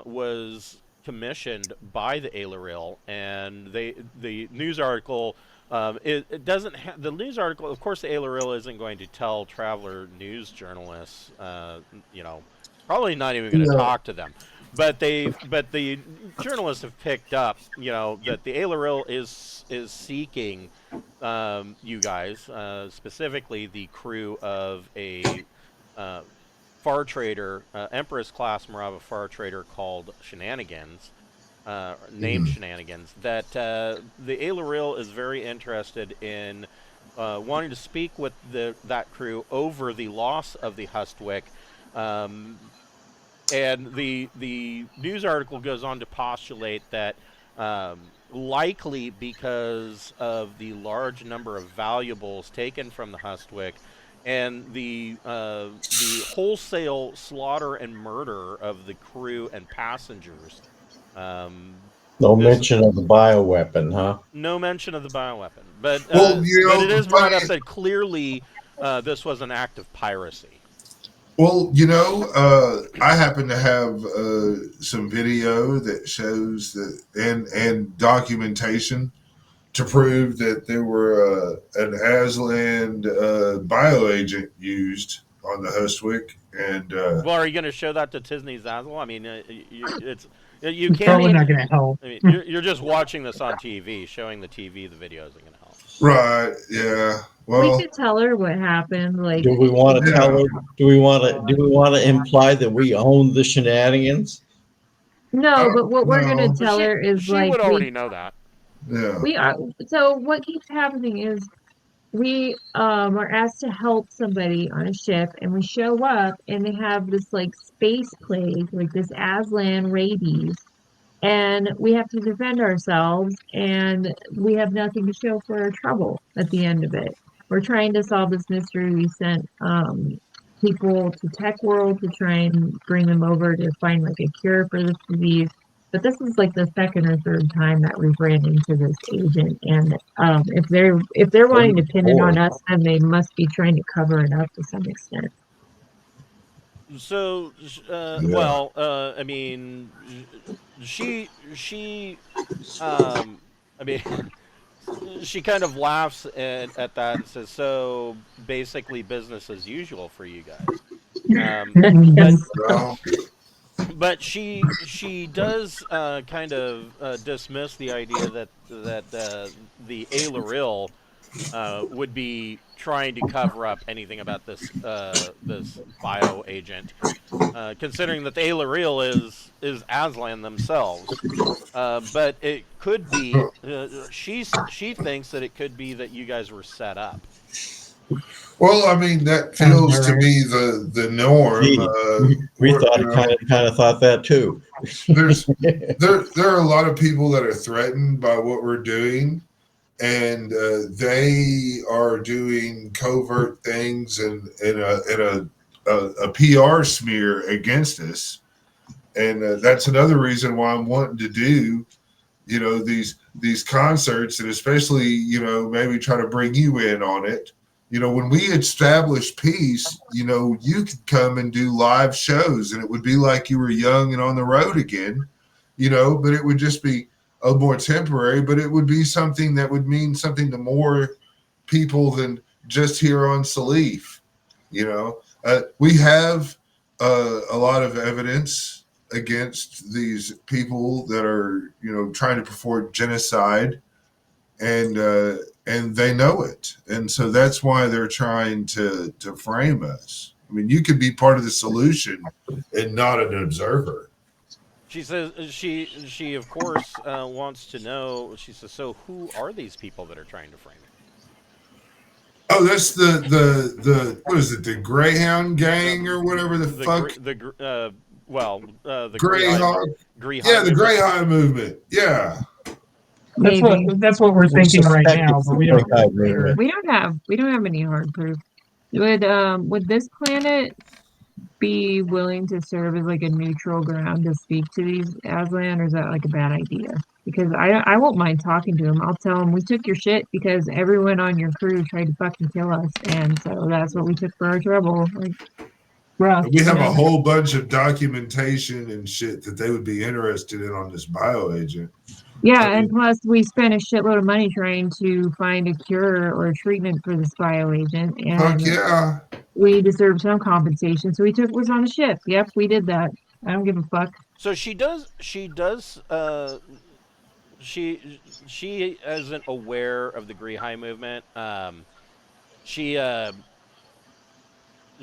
was commissioned by the Aileril, and the news article. It doesn't have the news article. Of course, the Aileril isn't going to tell traveler news journalists. Probably not even going to talk to them. But the journalists have picked up, that the Aileril is seeking you guys, specifically the crew of a far trader, Empress class Morava far trader called Shenanigans. Named Shenanigans, that the Aileril is very interested in wanting to speak with that crew over the loss of the Hustwick. And the news article goes on to postulate that likely because of the large number of valuables taken from the Hustwick and the wholesale slaughter and murder of the crew and passengers. No mention of the bioweapon, huh? No mention of the bioweapon, but Well, but it is brought up that clearly this was an act of piracy. Well, I happen to have some video that shows that and documentation to prove that there were an Aslan bioagent used on the Hustwick. And well, are you going to show that to Tiznee Zazzle? I mean, you It's can't. probably not going to help. I mean, you're just watching this on TV. Showing the TV the video isn't going to help. right, yeah. Well, We could tell her what happened. Like, Do we want to tell her? Do we want to imply that we own the Shenanigans? no, but what we're gonna no. tell her is She like would already know that. yeah. we are. So what keeps happening is we are asked to help somebody on a ship, and we show up, and they have this like space plague, like this Aslan rabies, and we have to defend ourselves, and we have nothing to show for our trouble at the end of it. We're trying to solve this mystery. We sent people to Tech World to try and bring them over to find like a cure for this disease. But this is like the second or third time that we've ran into this agent, and if they're wanting to pin it on us, then they must be trying to cover it up to some extent. So, Yeah. well, I mean, she, I mean, she kind of laughs at that and says, "So basically, business as usual for you guys." Well, But she does kind of dismiss the idea that the Aileril would be trying to cover up anything about this this bio agent, considering that the Aileril is Aslan themselves. But it could be she thinks that it could be that you guys were set up. well, I mean, that feels to be the norm. We thought kind of thought that too. There are a lot of people that are threatened by what we're doing, and they are doing covert things and a PR smear against us, and that's another reason why I'm wanting to do, these concerts, and especially maybe try to bring you in on it. When we establish peace, you could come and do live shows, and it would be like you were young and on the road again, but it would just be a more temporary, but it would be something that would mean something to more people than just here on Salif. We have a lot of evidence against these people that are, trying to perform genocide, and they know it. And so that's why they're trying to frame us. I mean, you could be part of the solution and not an observer. She says she of course wants to know. She says, so who are these people that are trying to frame it? Oh, that's the what is it? The Greyhound Gang or whatever the fuck? The Greyhawk. Greyhawk. Yeah, the Greyhound movement. Yeah. Maybe. That's what we're thinking right now, but we don't. We don't have any hard proof. Would this planet be willing to serve as like a neutral ground to speak to these Aslan, or is that like a bad idea? Because I won't mind talking to them. I'll tell them we took your shit because everyone on your crew tried to fucking kill us, and so that's what we took for our trouble. Like, rough. We have you know? a whole bunch of documentation and shit that they would be interested in on this bioagent. Yeah, I and mean, plus we spent a shitload of money trying to find a cure or a treatment for this bioagent, fuck and yeah. we deserve some compensation, so we took what's on the ship. Yep, we did that. I don't give a fuck. So she does. She isn't aware of the Grihai movement. She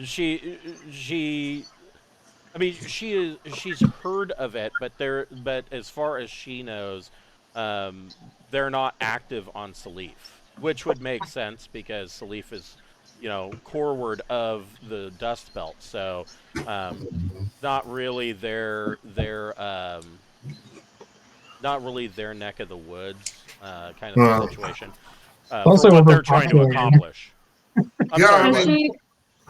she she. I mean, she's heard of it, but as far as she knows, they're not active on Salif, which would make sense because Salif is, coreward of the Dust Belt, so not really not really their neck of the woods kind of Well, situation It's for also what they're trying to overpopulated. accomplish. I'm Yeah, sorry, I Does what? mean, she?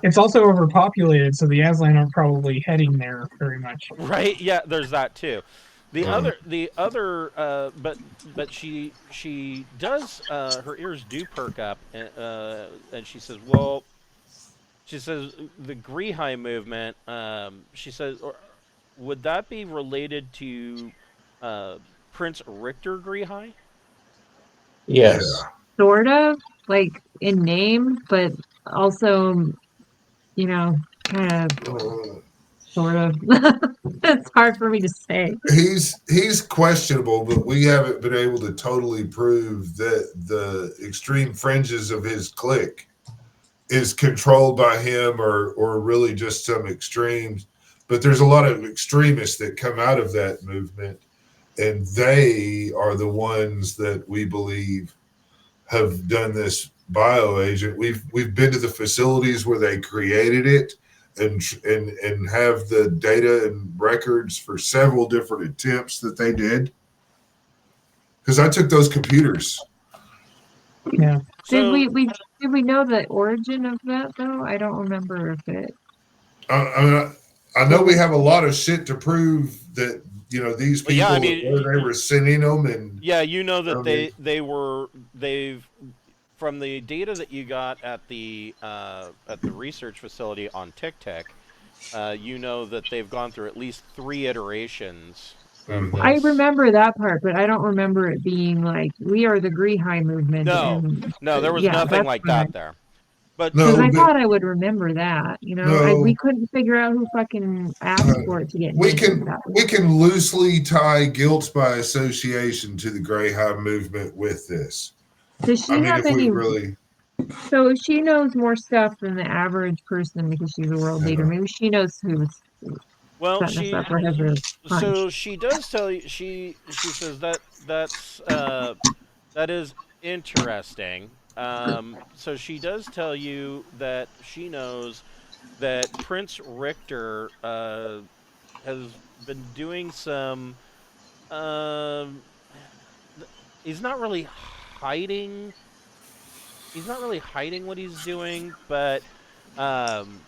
It's also overpopulated, so the Aslan aren't probably heading there very much. Right? Yeah, there's that too. uh, The other, but she does. Her ears do perk up, and she says, "Well," she says, "the Grihai movement." She says, "Would that be related to Prince Richter Grihai?" yeah. Yes. Sort of, like in name, but also, kind of, Uh, sort of. It's hard for me to say. he's questionable, but we haven't been able to totally prove that the extreme fringes of his clique is controlled by him or really just some extremes. But there's a lot of extremists that come out of that movement, and they are the ones that we believe have done this bioagent. We've been to the facilities where they created it and have the data and records for several different attempts that they did. Because I took those computers. Yeah. Did So we know the origin of that though? I don't remember if it. I know we have a lot of shit to prove that these Well, yeah, I people mean, where they were sending them and yeah, you know that I mean, they've from the data that you got at the research facility on TicTec, you know that they've gone through at least 3 iterations of Mhm. I this. remember that part, but I don't remember it being like we are the Grihai movement, No, and no, there was yeah, nothing that's like what I. that there. But Because No, I but thought I would remember that, we no, couldn't figure out who fucking asked uh, for it to get we named. can That we was, can loosely tie guilt by association to the Greyhound movement with this. does I she mean, have if we any? really, So she knows more stuff than the average person because she's a world leader. yeah. Maybe she knows who's well, setting us up or has a hunch. so she does tell you she says that is interesting. So she does tell you that she knows that Prince Richter has been doing some. Um, he's not really hiding. He's not really hiding what he's doing, but um,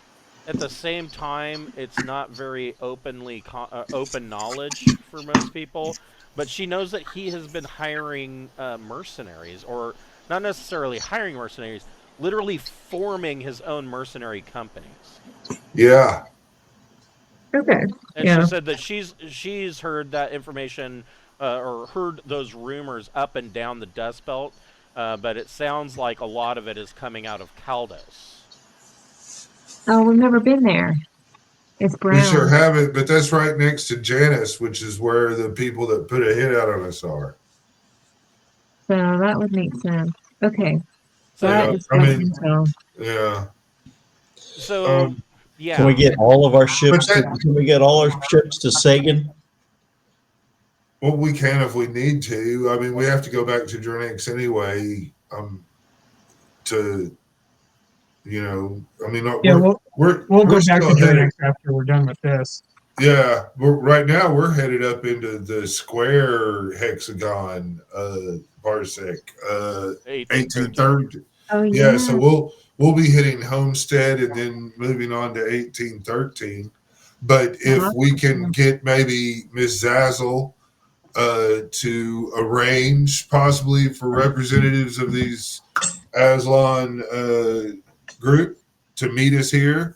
at the same time, it's not very open knowledge for most people. But she knows that he has been hiring mercenaries, or not necessarily hiring mercenaries, literally forming his own mercenary companies. Yeah. Okay. And she Yeah. said that she's heard that information or heard those rumors up and down the Dust Belt, but it sounds like a lot of it is coming out of Caldos. Oh, we've never been there. It's We sure brown. haven't, but that's right next to Janus, which is where the people that put a hit out on us are. So that would make sense. Okay. So That Yeah. is I good mean, intel. yeah. so Can yeah. we get all of our But ships? Can we get all our ships to Sagan? Well, we can if we need to. I mean, we have to go back to Drinax anyway. To I mean, Yeah, we're we'll go back still to headed. Drinax after we're done with this. Yeah, right now we're headed up into the square hexagon parsec, 1830. Oh Yeah, yeah. so we'll be hitting Homestead and then moving on to 1813. But if we can get maybe Miss Zazzle to arrange possibly for representatives of these Aslan group to meet us here,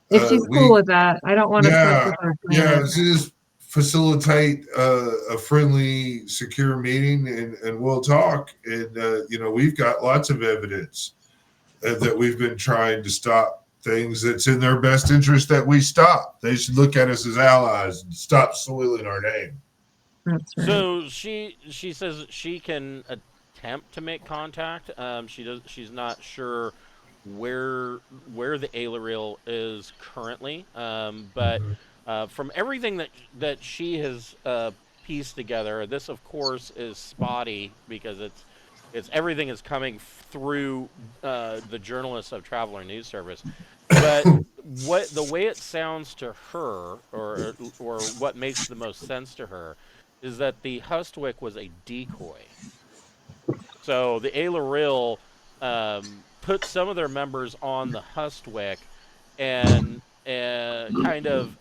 If she's we cool with that, I don't want to fuck with her yeah, plan. just facilitate a friendly, secure meeting, and we'll talk. And we've got lots of evidence that we've been trying to stop things that's in their best interest that we stop. They should look at us as allies and stop soiling our name. That's right. So she says she can attempt to make contact. She's not sure where the Ailariel is currently. But from everything that she has pieced together, this of course is spotty because it's everything is coming through the journalists of Traveler News Service. But the way it sounds to her, or what makes the most sense to her, is that the Hustwick was a decoy. So the Ailariel put some of their members on the Hustwick and kind of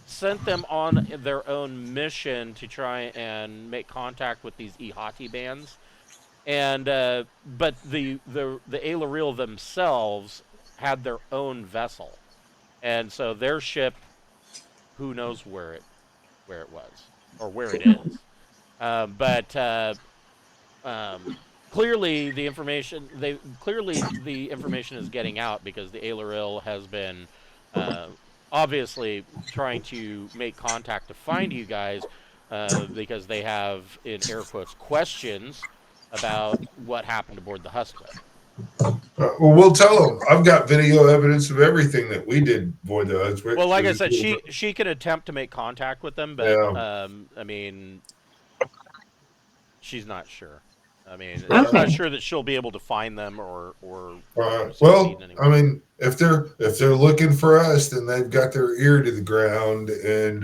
sent them on their own mission to try and make contact with these Ihati bands. And but the Ailariel themselves had their own vessel, and so their ship, who knows where it was or where it is, but clearly the information is getting out because the Ailariel has been obviously trying to make contact to find you guys because they have, in air quotes, questions about what happened aboard the Hustwick. Well, we'll tell them. I've got video evidence of everything that we did aboard the Hustwick. Well, like I said, she can attempt to make contact with them, but Yeah. I mean, she's not sure. I mean, she's Okay. not sure that she'll be able to find them or Well, succeed anyway. I mean, if they're looking for us, then they've got their ear to the ground, and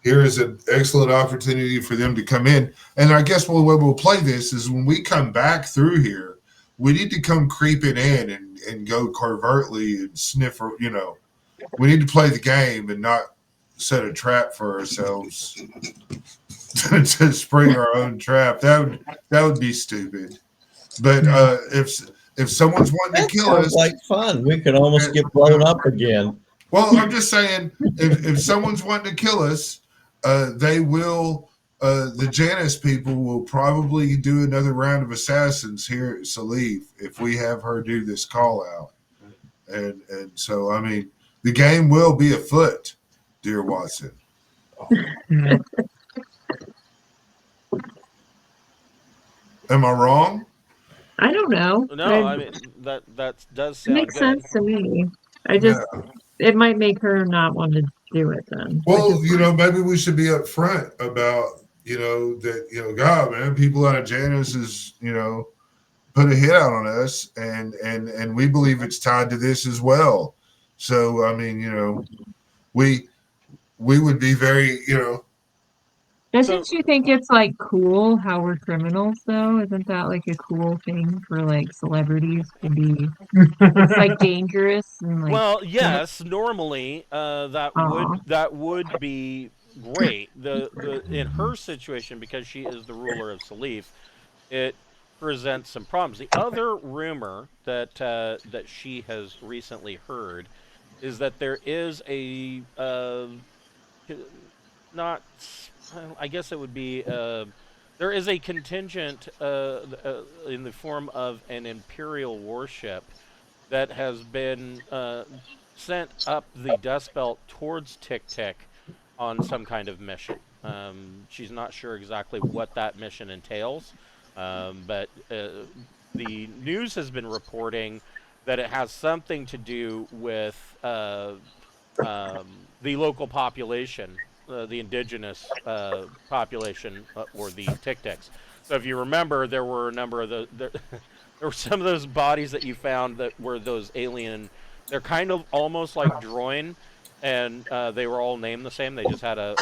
here is an excellent opportunity for them to come in. And I guess the way we'll play this is when we come back through here, we need to come creeping in and go covertly and sniff. We need to play the game and not set a trap for ourselves to spring our own trap. That would be stupid. But if someone's wanting That to kill sounds us, like fun. We could almost get blown up again. well, I'm just saying, if someone's wanting to kill us, they will. The Janus people will probably do another round of assassins here at Salif if we have her do this call out, and so I mean, the game will be afoot, dear Watson. Am I wrong? I don't know. No, I mean that does It sound makes good. sense to me. I just, it might make her not want to do it then. Well, maybe we should be upfront about, that, God, man, people out of Janus is, put a hit out on us, and we believe it's tied to this as well. So, I mean, we would be very, Doesn't you think it's like cool how we're criminals though? Isn't that like a cool thing for like celebrities to be? It's like dangerous and like. Well, yes, normally that would be great. The in her situation, because she is the ruler of Salif, it presents some problems. The other rumor that she has recently heard is that there is a not. I guess it would be there is a contingent in the form of an Imperial warship that has been sent up the Dust Belt towards Tik-Tik on some kind of mission. She's not sure exactly what that mission entails, but the news has been reporting that it has something to do with the local population, the indigenous population, or the Tik-Tiks. So if you remember, there were a number of there were some of those bodies that you found that were those alien. They're kind of almost like Droin, and they were all named the same. They just had a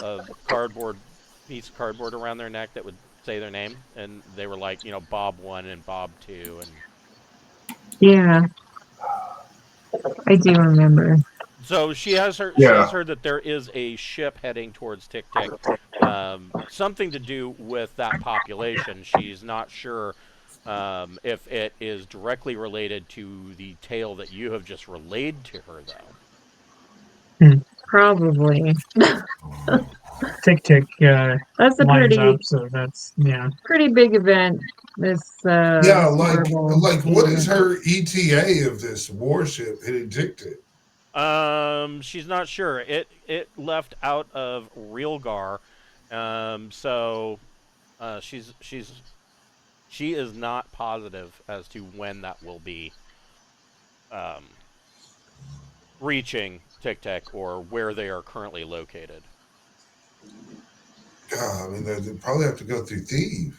piece of cardboard around their neck that would say their name, and they were like, Bob 1 and Bob 2. And Yeah, I do remember. so she has heard that there is a ship heading towards Tik-Tik, something to do with that population. She's not sure If it is directly related to the tale that you have just relayed to her, though. Probably. Tick Tick That's a lines pretty up, so that's yeah. pretty big event. This Yeah, horrible what is event. her ETA of this warship hitting Tick-Tick? She's not sure. It left out of Realgar, so she is not positive as to when that will be reaching Tic Tac or where they are currently located. God, I mean, they probably have to go through Thieves.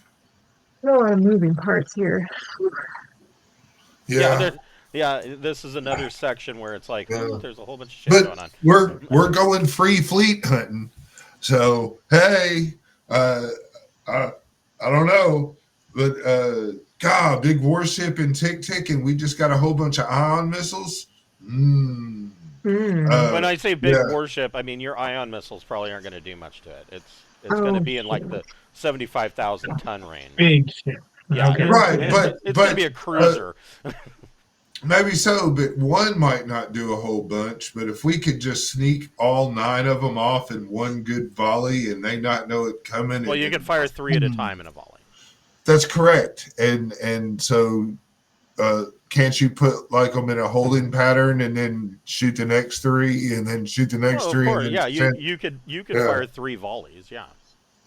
There are a lot of moving parts here. Yeah, This is another section where it's like, Yeah. there's a whole bunch of shit going on. we're going free fleet hunting. So hey, I don't know, but God, big warship in Tick-Tick, and we just got a whole bunch of ion missiles. Hmm. When I say big yeah. warship, I mean your ion missiles probably aren't going to do much to it. It's Oh, going to be in like shit. the 75,000 ton range. Big shit. Yeah, Okay. Right, it's going to be a cruiser. Maybe so, but one might not do a whole bunch. But if we could just sneak all 9 of them off in one good volley and they not know it coming. Well, you can fire 3 at a time in a volley. That's correct. And so can't you put like them in a holding pattern and then shoot the next 3 and then shoot the next Oh, of 3? course, And yeah. then You could Yeah. fire 3 volleys. Yeah.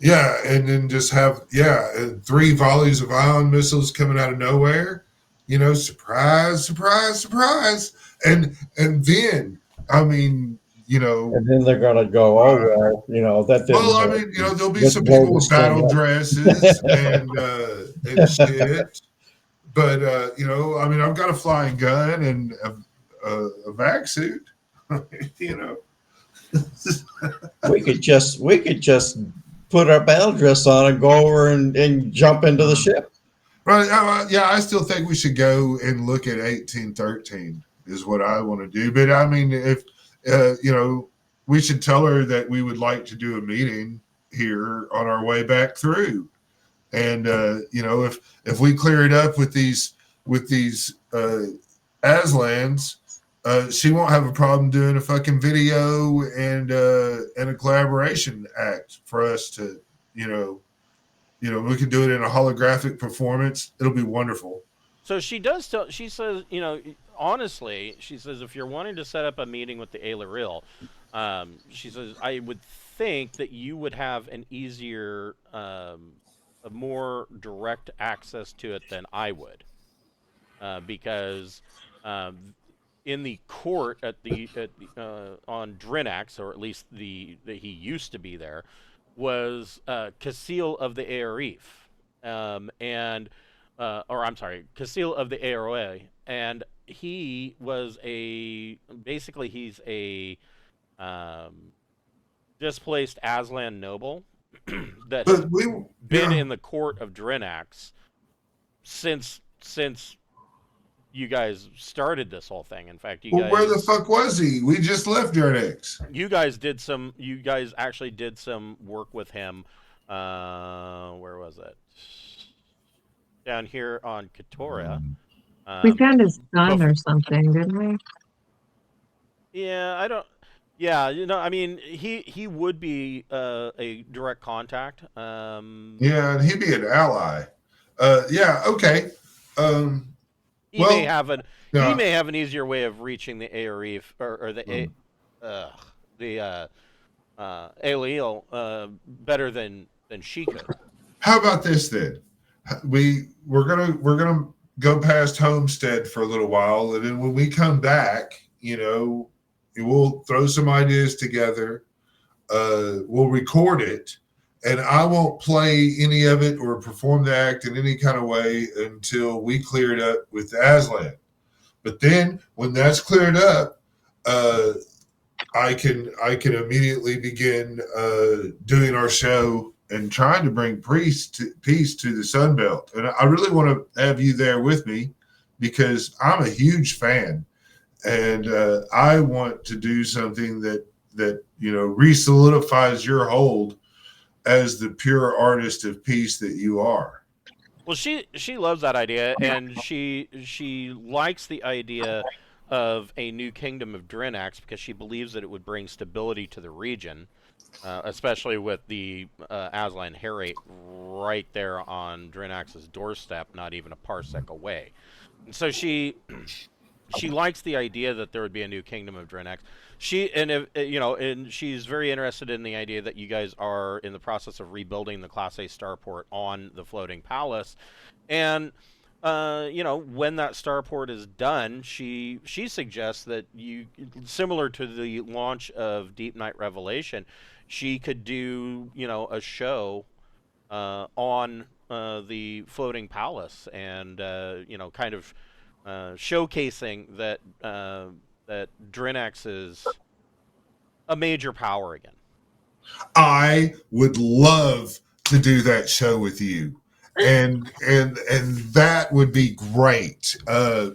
Yeah, and then just have 3 volleys of ion missiles coming out of nowhere. You know, surprise, surprise, surprise. And then, I mean, you know, And then they're gonna go, oh well, that didn't. well, I work. mean, there'll be Let's some blow people this with thing battle up. dresses and shit. But I mean, I've got a flying gun and a vac suit. We could just put our battle dress on and go over and jump into the ship. Right. Yeah, I still think we should go and look at 1813 is what I want to do. But I mean, if, we should tell her that we would like to do a meeting here on our way back through. And, if we clear it up with these Aslans, she won't have a problem doing a fucking video and a collaboration act for us to, we can do it in a holographic performance. It'll be wonderful. So she says, honestly, she says, if you're wanting to set up a meeting with the Aileril, she says, I would think that you would have an easier, a more direct access to it than I would. Because in the court on Drinax, or at least he used to be there, was Casil of the Aerif, Casil of the Aeroe, and he was he's a displaced Aslan noble that has been in the court of Drinax since you guys started this whole thing. In fact, where the fuck was he? We just left Drinax. You guys actually did some work with him. Where was it? Down here on Katoria. We found his son or something, didn't we? Yeah, I don't. Yeah, I mean, he would be a direct contact. Yeah, and he'd be an ally. Yeah, okay. He may have an easier way of reaching the Aerif or the Aelil better than she could. How about this then? We're gonna go past Homestead for a little while, and then when we come back, we'll throw some ideas together. We'll record it, and I won't play any of it or perform the act in any kind of way until we clear it up with Aslan. But then, when that's cleared up, I can immediately begin doing our show and trying to bring peace to the Sunbelt. And I really want to have you there with me because I'm a huge fan, and I want to do something that re-solidifies your hold as the pure artist of peace that you are. Well, she loves that idea, and she likes the idea of a new kingdom of Drinax because she believes that it would bring stability to the region, especially with the Aslan Herate right there on Drinax's doorstep, not even a parsec away. And so she likes the idea that there would be a new kingdom of Drinax. And she's very interested in the idea that you guys are in the process of rebuilding the Class A starport on the floating palace, and when that starport is done, she suggests that you, similar to the launch of Deep Night Revelation, she could do a show on the floating palace, and kind of showcasing that that Drinax is a major power again. I would love to do that show with you, and that would be great.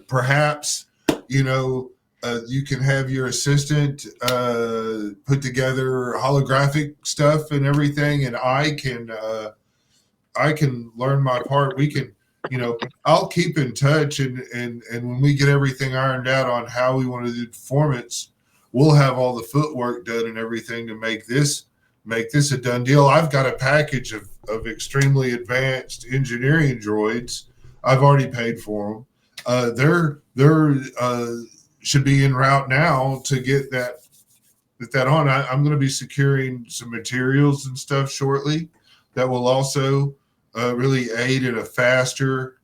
Perhaps you can have your assistant put together holographic stuff and everything, and I can learn my part. We can, I'll keep in touch, and when we get everything ironed out on how we want to do performance, we'll have all the footwork done and everything to make this a done deal. I've got a package of extremely advanced engineering droids. I've already paid for them. They're should be en route now to get that on. I'm going to be securing some materials and stuff shortly that will also really aid in a faster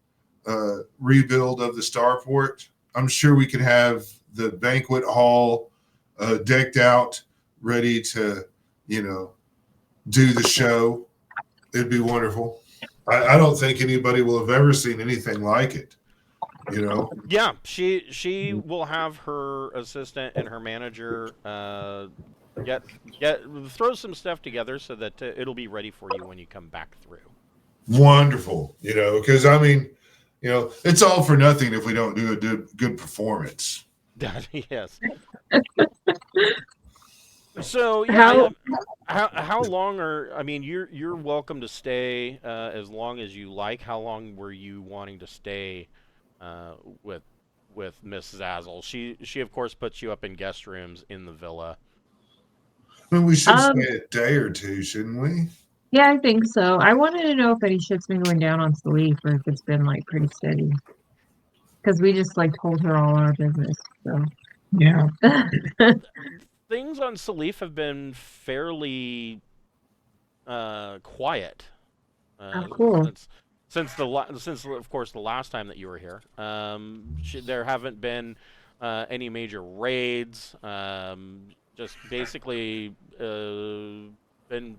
rebuild of the starport. I'm sure we can have the banquet hall decked out, ready to, do the show. It'd be wonderful. I don't think anybody will have ever seen anything like it. Yeah, she will have her assistant and her manager throw some stuff together so that it'll be ready for you when you come back through. Wonderful, because it's all for nothing if we don't do a good performance. Yes. So how long you're welcome to stay as long as you like. How long were you wanting to stay with Miss Zazzle? She of course puts you up in guest rooms in the villa. I mean, we should stay a day or two, shouldn't we? Yeah, I think so. I wanted to know if any shit's been going down on Salif or if it's been pretty steady. Because we just told her all our business. So Yeah. Things on Salif have been fairly quiet. Cool. Since of course the last time that you were here. There haven't been any major raids. Just basically been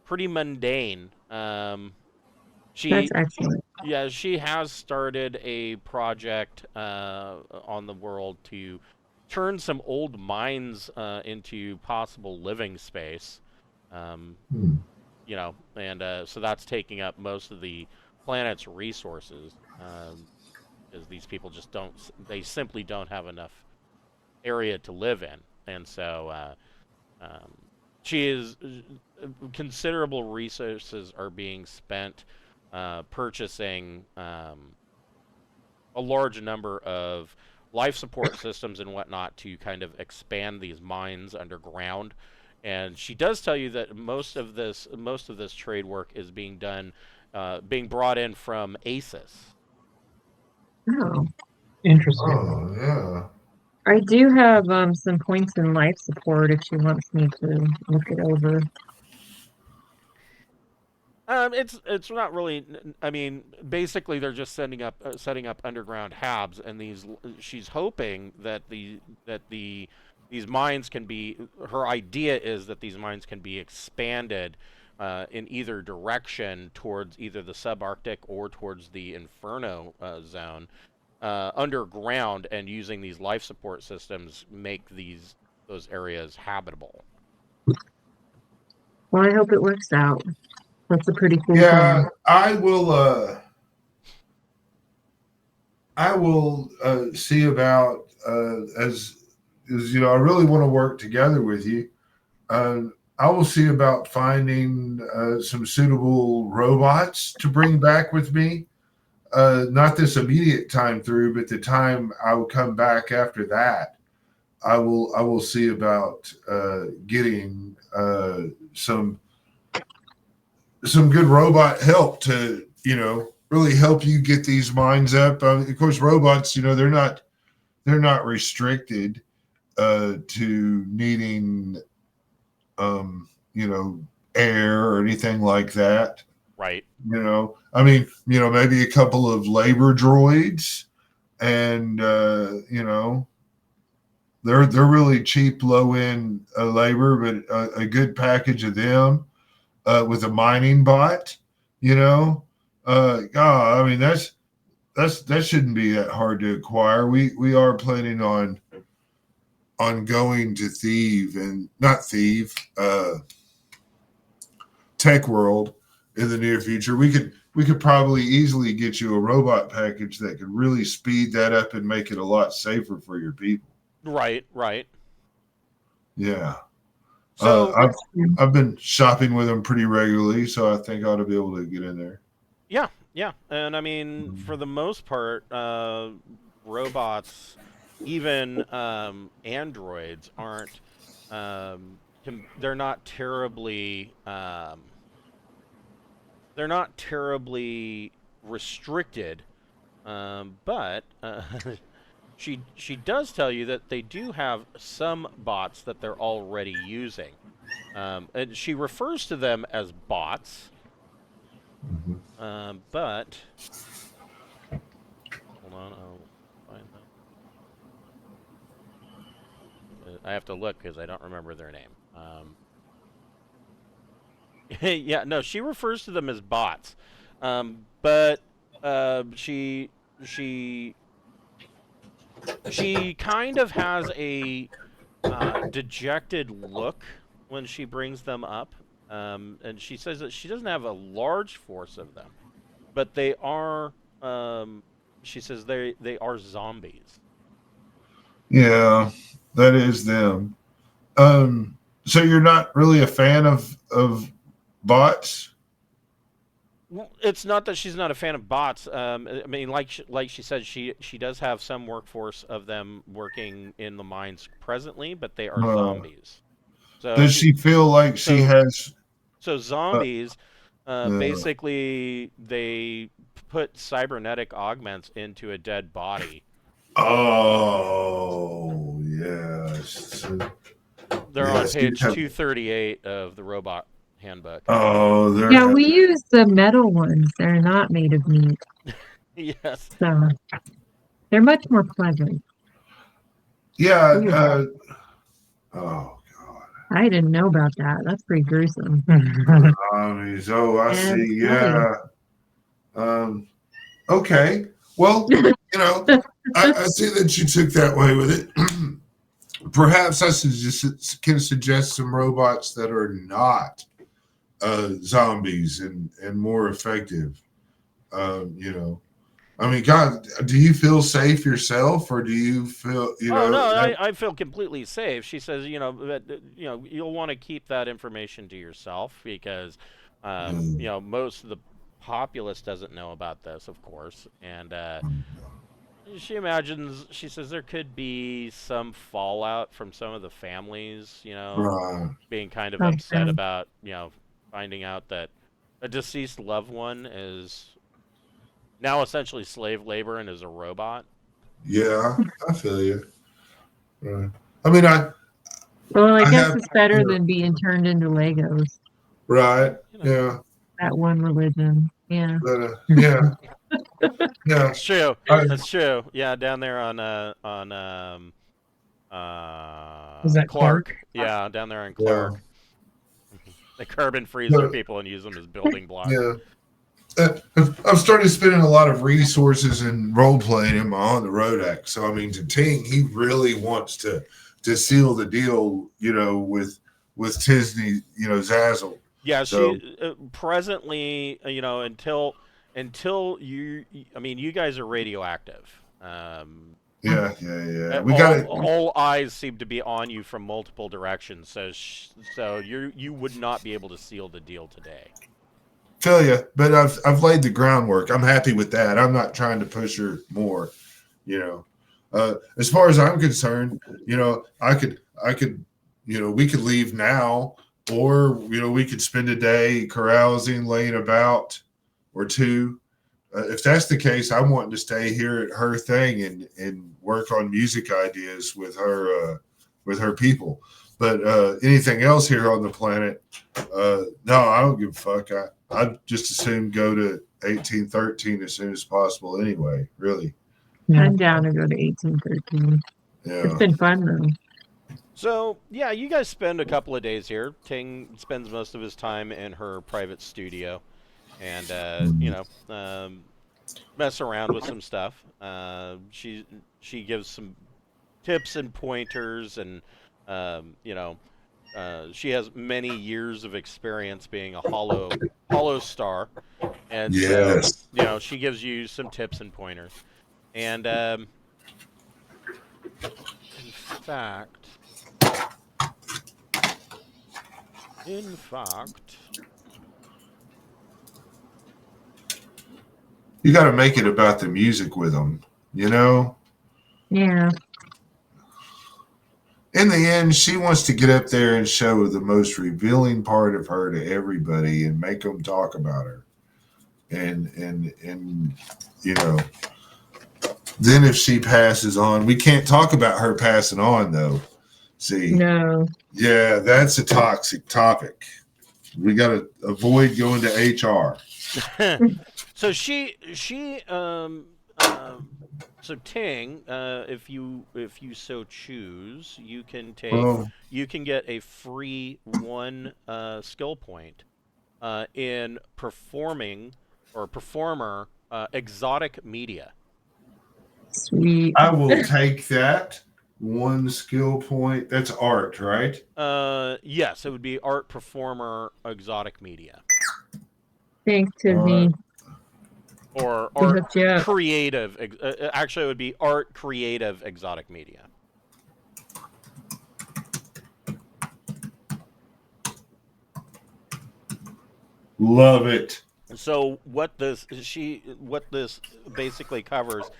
pretty mundane. That's excellent. Yeah, she has started a project on the world to turn some old mines into possible living space. And so that's taking up most of the planet's resources, because these people they simply don't have enough area to live in. And so considerable resources are being spent purchasing a large number of life support systems and whatnot to kind of expand these mines underground. And she does tell you that most of this trade work is being brought in from ASUS. Oh, Interesting. Oh, yeah. I do have some points in life support if she wants me to look it over. It's not really. I mean, basically, they're just setting up underground habs, and she's hoping that these mines can be. Her idea is that these mines can be expanded in either direction towards either the subarctic or towards the Inferno zone underground, and using these life support systems make those areas habitable. Well, I hope it works out. That's a pretty cool Yeah, thing. I will see about as I really want to work together with you. I will see about finding some suitable robots to bring back with me not this immediate time through, but the time I will come back after that, I will see about getting some good robot help to really help you get these mines up. Of course, robots, they're not restricted to needing air or anything like that. Right. Maybe a couple of labor droids, and they're really cheap, low end labor, but a good package of them with a mining bot. That shouldn't be that hard to acquire. We are planning on going to Tech World in the near future. We could probably easily get you a robot package that could really speed that up and make it a lot safer for your people. Right. Yeah. So I've been shopping with them pretty regularly, so I think I ought to be able to get in there. yeah, and I mean, for the most part, robots, even androids, aren't. They're not terribly. They're not terribly restricted, but she does tell you that they do have some bots that they're already using, and she refers to them as bots. But hold on, I'll find them. I have to look because I don't remember their name. Yeah, no, she refers to them as bots, but she kind of has a dejected look when she brings them up, and she says that she doesn't have a large force of them, but they are. She says they are zombies. Yeah, that is them. So you're not really a fan of bots? Well, it's not that she's not a fan of bots. I mean, like she said, she does have some workforce of them working in the mines presently, but they are zombies. So does she feel like she has? So zombies, Yeah. basically, they put cybernetic augments into a dead body. Oh yes. They're on page 238 of the robot handbook. Oh, Yeah, we use the metal ones. They're not made of meat. Yes. So they're much more pleasant. Yeah. Oh God. I didn't know about that. That's pretty gruesome. I see. Yeah. Okay. Well, I see that you took that way with it. Perhaps I can suggest some robots that are not zombies and more effective. I mean, God, do you feel safe yourself, or do you feel Oh no, I feel completely safe. She says, that you'll want to keep that information to yourself because most of the populace doesn't know about this, of course, and she imagines. She says there could be some fallout from some of the families, being kind of upset about finding out that a deceased loved one is now essentially slave labor and is a robot. Yeah, I feel you. Right. I mean, I guess it's better than being turned into Legos. Right. Yeah. That one religion. Yeah. But, yeah. Yeah. That's true. That's true. Yeah, down there on Was that Clark? Yeah, down there on Clark. Yeah. They carbon freeze their people and use them as building blocks. Yeah. I've started spending a lot of resources in role playing in my On the Road act. So I mean, to Ting, he really wants to seal the deal, with Tiznee, Zazzle. Yeah, so, she presently, until you, I mean, you guys are radioactive. Yeah. We got all eyes seem to be on you from multiple directions. So you would not be able to seal the deal today. feel you, but I've laid the groundwork. I'm happy with that. I'm not trying to push her more. As far as I'm concerned, I could, we could leave now, or we could spend a day carousing, laying about, or two. If that's the case, I'm wanting to stay here at her thing and work on music ideas with her people. But anything else here on the planet, no, I don't give a fuck. I'd just as soon go to 1813 as soon as possible anyway, really. I'm down to go to 1813. Yeah. It's been fun though. So, yeah, you guys spend a couple of days here. Ting spends most of his time in her private studio and, mess around with some stuff. She gives some tips and pointers, and, she has many years of experience being a hollow star. And yes. so, she gives you some tips and pointers. And, in fact, you got to make it about the music with them, Yeah. In the end, she wants to get up there and show the most revealing part of her to everybody and make them talk about her. And then if she passes on, we can't talk about her passing on though. See? No. Yeah, that's a toxic topic. We got to avoid going to HR. So so Ting, if you so choose, you can get a free 1 skill point in performer exotic media. Sweet. I will take that 1 skill point. That's art, right? Yes, it would be art performer exotic media. Thanks, Tiznee. Or creative. Actually, it would be art creative exotic media. Love it. So what this basically covers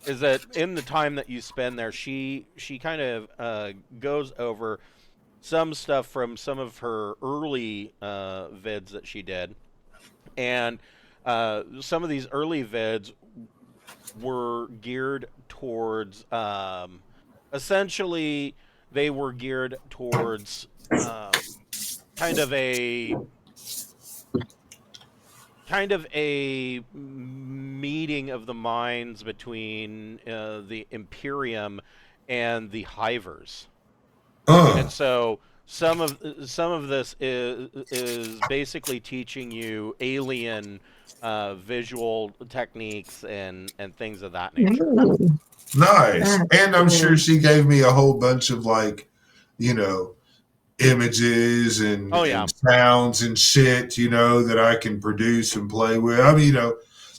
is that in the time that you spend there, she kind of goes over some stuff from some of her early vids that she did, and some of these early vids were geared towards essentially they were geared towards kind of a meeting of the minds between the Imperium and the Hivers. And so some of this is basically teaching you alien visual techniques and things of that nature. Ooh. Nice. And I'm sure she gave me a whole bunch of images and sounds and shit, that I can produce and play with. I mean,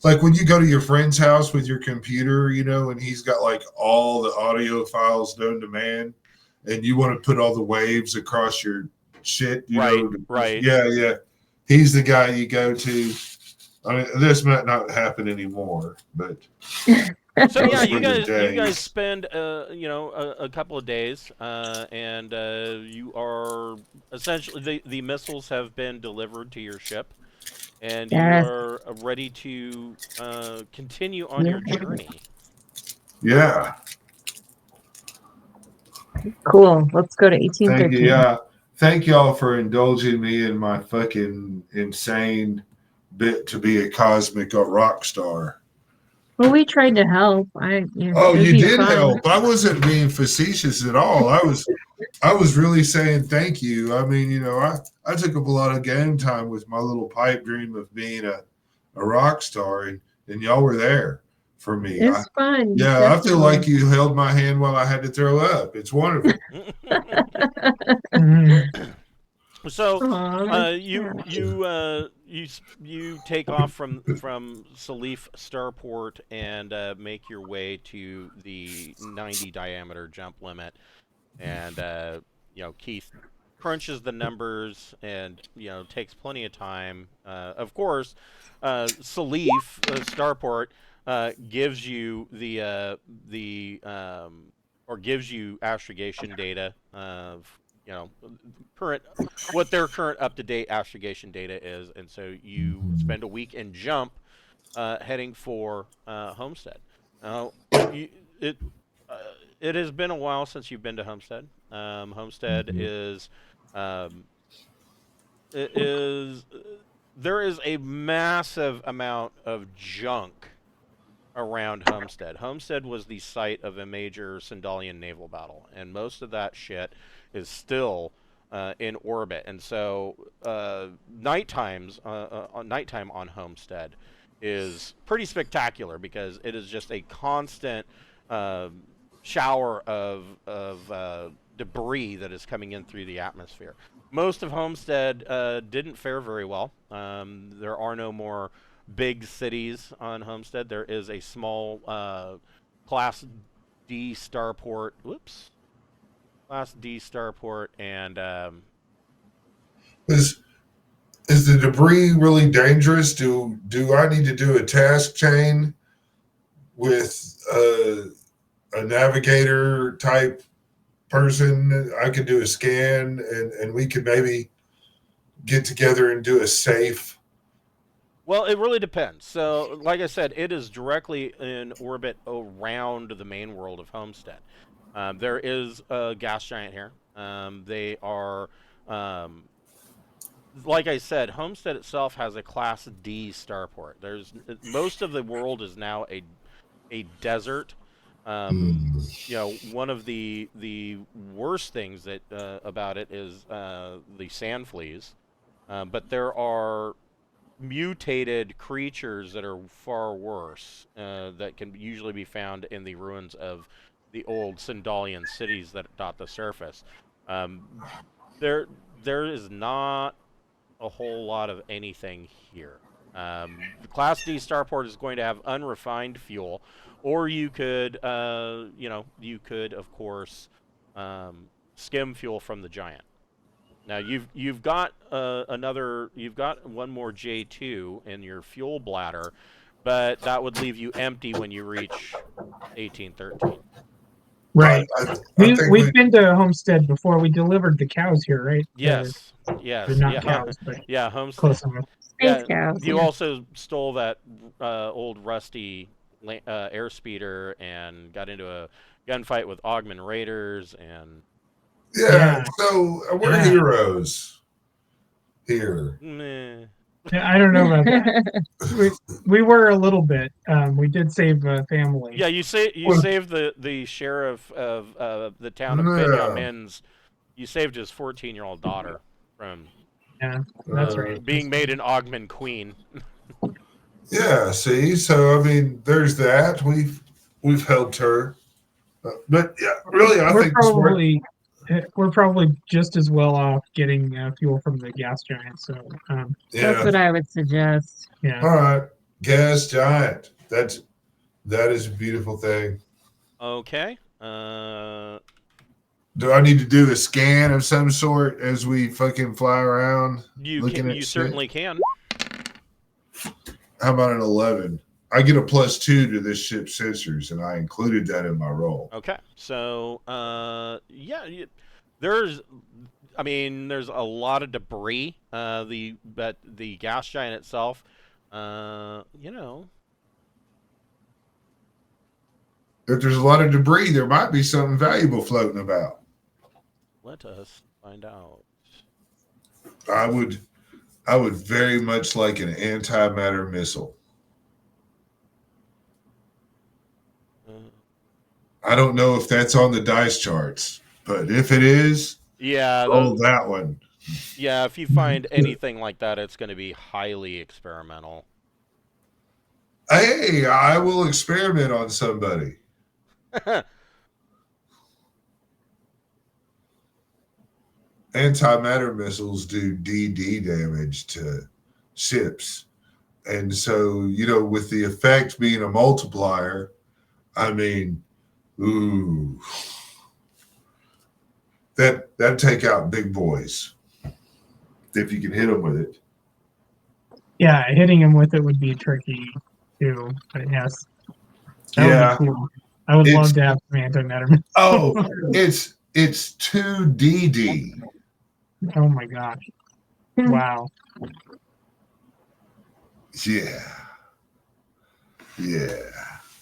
like when you go to your friend's house with your computer, and he's got like all the audio files known to man, and you want to put all the waves across your shit, Right. Yeah. He's the guy you go to. I mean, this might not happen anymore, but so yeah, you guys spend a couple of days, and you are essentially the missiles have been delivered to your ship, and you are ready to continue on your journey. Yeah. Cool. Let's go to 1813. Thank you. Yeah. Thank y'all for indulging me in my fucking insane bit to be a cosmic rock star. Well, we tried to help. You did help. I wasn't being facetious at all. I was really saying thank you. I mean, I took up a lot of game time with my little pipe dream of being a rock star, and y'all were there for me. It's fun. Yeah, definitely. I feel like you held my hand while I had to throw up. It's wonderful. So you take off from Salif Starport and make your way to the 90 diameter jump limit, and Keith crunches the numbers and takes plenty of time. Of course, Salif Starport gives you or gives you astrogation data of current what their current up-to-date astrogation data is, and so you spend a week and jump heading for Homestead. Now, it it has been a while since you've been to Homestead. Homestead is it is there is a massive amount of junk around Homestead. Homestead was the site of a major Sindalian naval battle, and most of that shit is still in orbit. And so nighttime on Homestead is pretty spectacular because it is just a constant shower of debris that is coming in through the atmosphere. Most of Homestead didn't fare very well. There are no more big cities on Homestead. There is a small Class D starport. Whoops. Class D starport, and Is the debris really dangerous? Do I need to do a task chain with a navigator type person? I could do a scan, and we could maybe get together and do a safe. Well, it really depends. So, like I said, it is directly in orbit around the main world of Homestead. There is a gas giant here. They are, like I said, Homestead itself has a Class D starport. Most of the world is now a desert. One of the worst things that about it is the sand fleas, but there are mutated creatures that are far worse that can usually be found in the ruins of the old Sindalian cities that dot the surface. There is not a whole lot of anything here. The Class D starport is going to have unrefined fuel, or you could, of course, skim fuel from the giant. Now you've got one more J2 in your fuel bladder, but that would leave you empty when you reach 1813. Right. I think We've been to Homestead before. We delivered the cows here, right? Yes. They're not cows, but Homestead. close enough. Space cows. You yeah. also stole that old rusty airspeeder and got into a gunfight with Augmen Raiders and. Yeah. So we're heroes here. Meh. Yeah, I don't know about that. we were a little bit. We did save a family. Yeah, you saved the sheriff of the town of Benjamin's. You saved his 14-year-old daughter from That's right. being made an Augmen queen. Yeah. See. So I mean, there's that. We've helped her, but yeah, really, I think we're probably just as well off getting fuel from the gas giant. So That's what I would suggest. yeah. All right, gas giant. That is a beautiful thing. Okay. Do I need to do a scan of some sort as we fucking fly around? You certainly can. How about an 11? I get a +2 to this ship's sensors, and I included that in my roll. Okay. So, there's a lot of debris. But the gas giant itself, If there's a lot of debris, there might be something valuable floating about. Let us find out. I would very much like an antimatter missile. I don't know if that's on the dice charts, but if it is, that one. Yeah, if you find anything like that, it's going to be highly experimental. Hey, I will experiment on somebody. Antimatter missiles do DD damage to ships. And so, with the effect being a multiplier, I mean, ooh. that'd take out big boys if you can hit them with it. Yeah, hitting him with it would be tricky too. But yes, that Yeah, would be cool. I would it's love to have some antimatter. oh, it's 2DD. Oh my gosh! Wow. Yeah,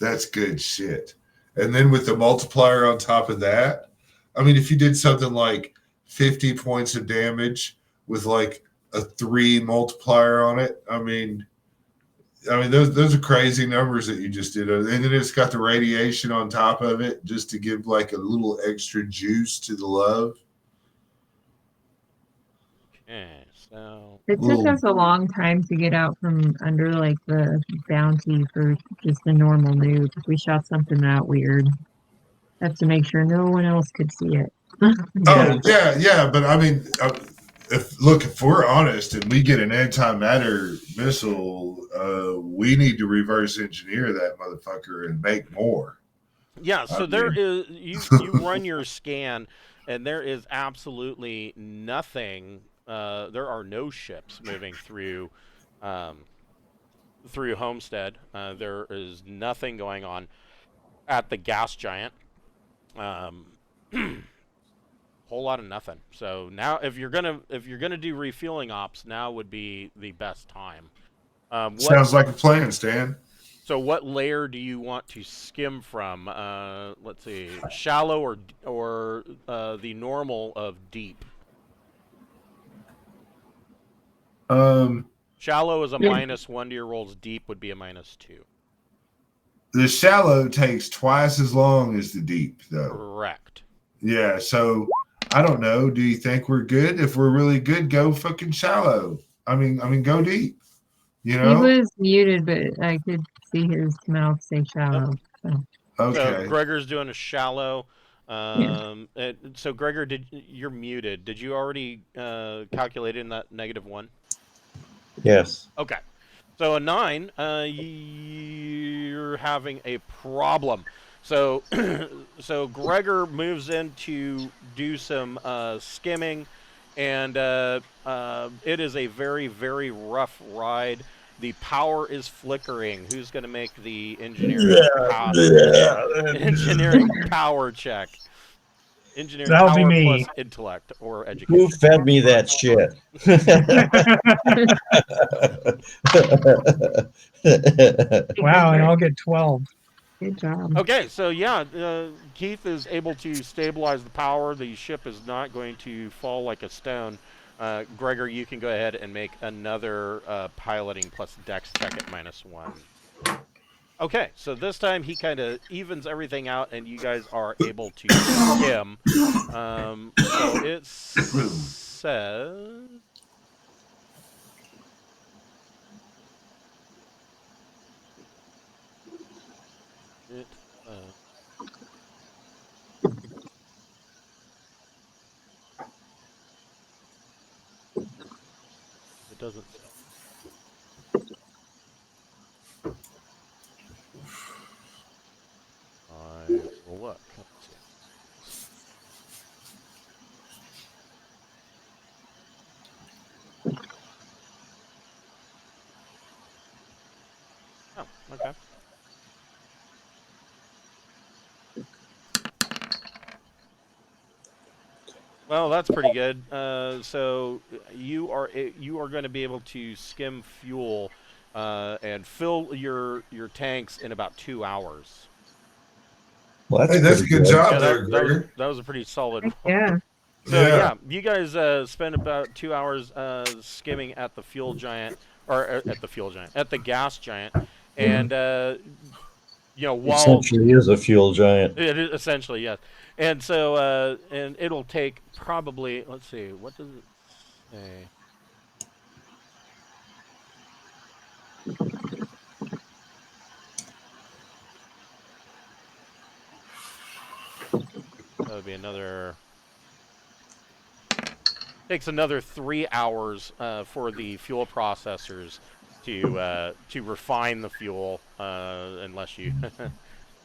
that's good shit. And then with the multiplier on top of that, I mean, if you did something like 50 points of damage with like a 3 multiplier on it, I mean, those are crazy numbers that you just did. And then it's got the radiation on top of it just to give like a little extra juice to the love. Okay, so It took us a long time to get out from under like the bounty for just a normal nuke. We shot something that weird. Have to make sure no one else could see it. Oh, yeah. But I mean, if we're honest and we get an antimatter missile, we need to reverse engineer that motherfucker and make more. yeah, so there is you run your scan, and there is absolutely nothing. There are no ships moving through Homestead. There is nothing going on at the gas giant. Whole lot of nothing. So now, if you're gonna do refueling ops, now would be the best time. Sounds like a plan, Stan. So what layer do you want to skim from? Let's see, shallow or the normal of deep. Shallow is a -1 to your rolls. Deep would be a -2. The shallow takes twice as long as the deep, though. Correct. Yeah, so I don't know. Do you think we're good? If we're really good, go fucking shallow. I mean, go deep. You know? He was muted, but I could see his mouth say shallow. So. Okay. So Gregor's doing a shallow. So Gregor, you're muted. Did you already calculate in that -1? Yes. Okay. So a 9, you're having a problem. So so Gregor moves in to do some skimming, and it is a very, very rough ride. The power is flickering. Who's going to make the engineering power check? Engineering That'll be power me. plus intellect or education. Who fed me that shit? Wow, and I'll get 12. Good job. Okay, so yeah, Keith is able to stabilize the power. The ship is not going to fall like a stone. Gregor, you can go ahead and make another piloting plus dex check at -1. Okay, so this time he kind of evens everything out, and you guys are able to skim. So it says... It doesn't. I will look. Let's see. Oh, okay. Well, that's pretty good. So you are going to be able to skim fuel and fill your tanks in about 2 hours. Well, that's a good job there, that Gregor. was a pretty solid roll. Yeah. So yeah, you guys spend about 2 hours skimming at the fuel giant, or at the gas giant, and while essentially is a fuel giant. it is essentially, yes. And so and it'll take probably, let's see, what does it say? That would be takes another 3 hours for the fuel processors to refine the fuel, unless you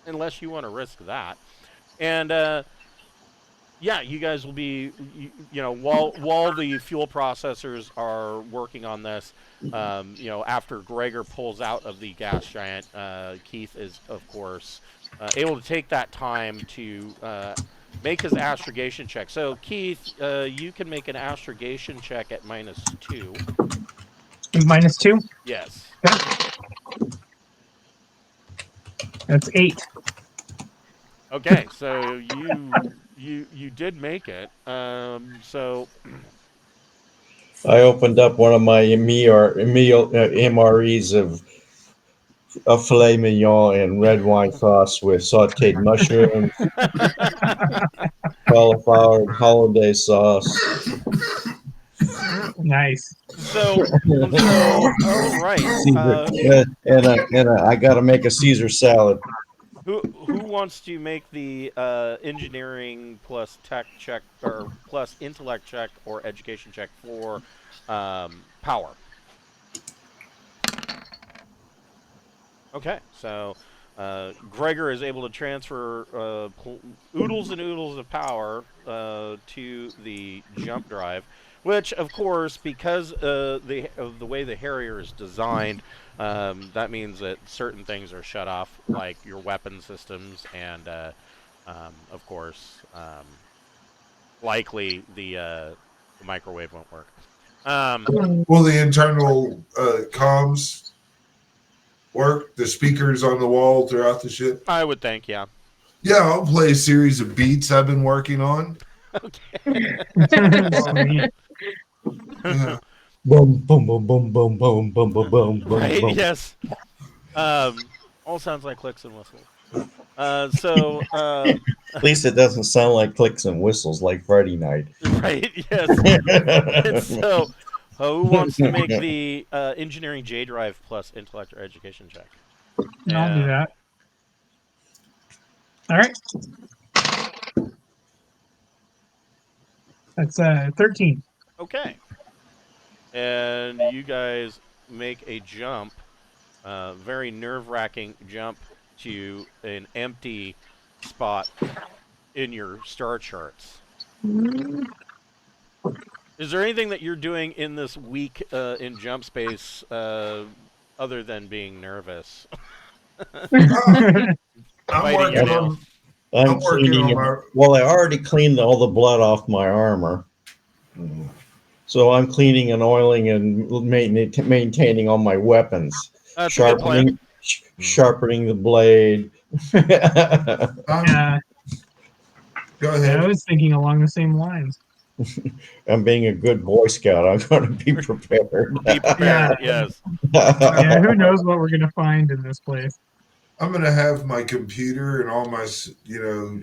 unless you want to risk that. And yeah, you guys will be, while the fuel processors are working on this, after Gregor pulls out of the gas giant, Keith is, of course, able to take that time to make his astrogation check. So, Keith, you can make an astrogation check at -2. -2. Yes. That's 8. Okay, so you did make it. So I opened up one of my MREs of a filet mignon and red wine sauce with sauteed mushrooms, cauliflower, and hollandaise sauce. Nice. So all right. I got to make a Caesar salad. Who wants to make the engineering plus tech check or plus intellect check or education check for power? Okay, so Gregor is able to transfer oodles and oodles of power to the jump drive, which, of course, because of the way the Harrier is designed, that means that certain things are shut off, like your weapon systems, and of course, likely the microwave won't work. Will the internal comms work? The speakers on the wall throughout the ship? I would think, yeah. Yeah, I'll play a series of beats I've been working on. Okay. Sweet. Yeah. Boom, boom, boom, boom, boom, boom, boom, boom, boom, boom, Right? boom. Yes. All sounds like clicks and whistles. So At least it doesn't sound like clicks and whistles like Friday night. right, yes. And so, who wants to make the engineering J drive plus intellect or education check? I'll do that. All right. That's 13. Okay. And you guys make a jump, very nerve-wracking jump to an empty spot in your star charts. Is there anything that you're doing in this week in jump space other than being nervous? I'm Biting working your on. nails. I'm working on my. Well, I already cleaned all the blood off my armor. So I'm cleaning and oiling and maintaining all my weapons. That's a good plan. Sharpening the blade. Yeah, Go I ahead. was thinking along the same lines. I'm being a good Boy Scout. I'm going to be prepared. Be prepared, yes. Yeah, who knows what we're gonna find in this place? I'm gonna have my computer and all my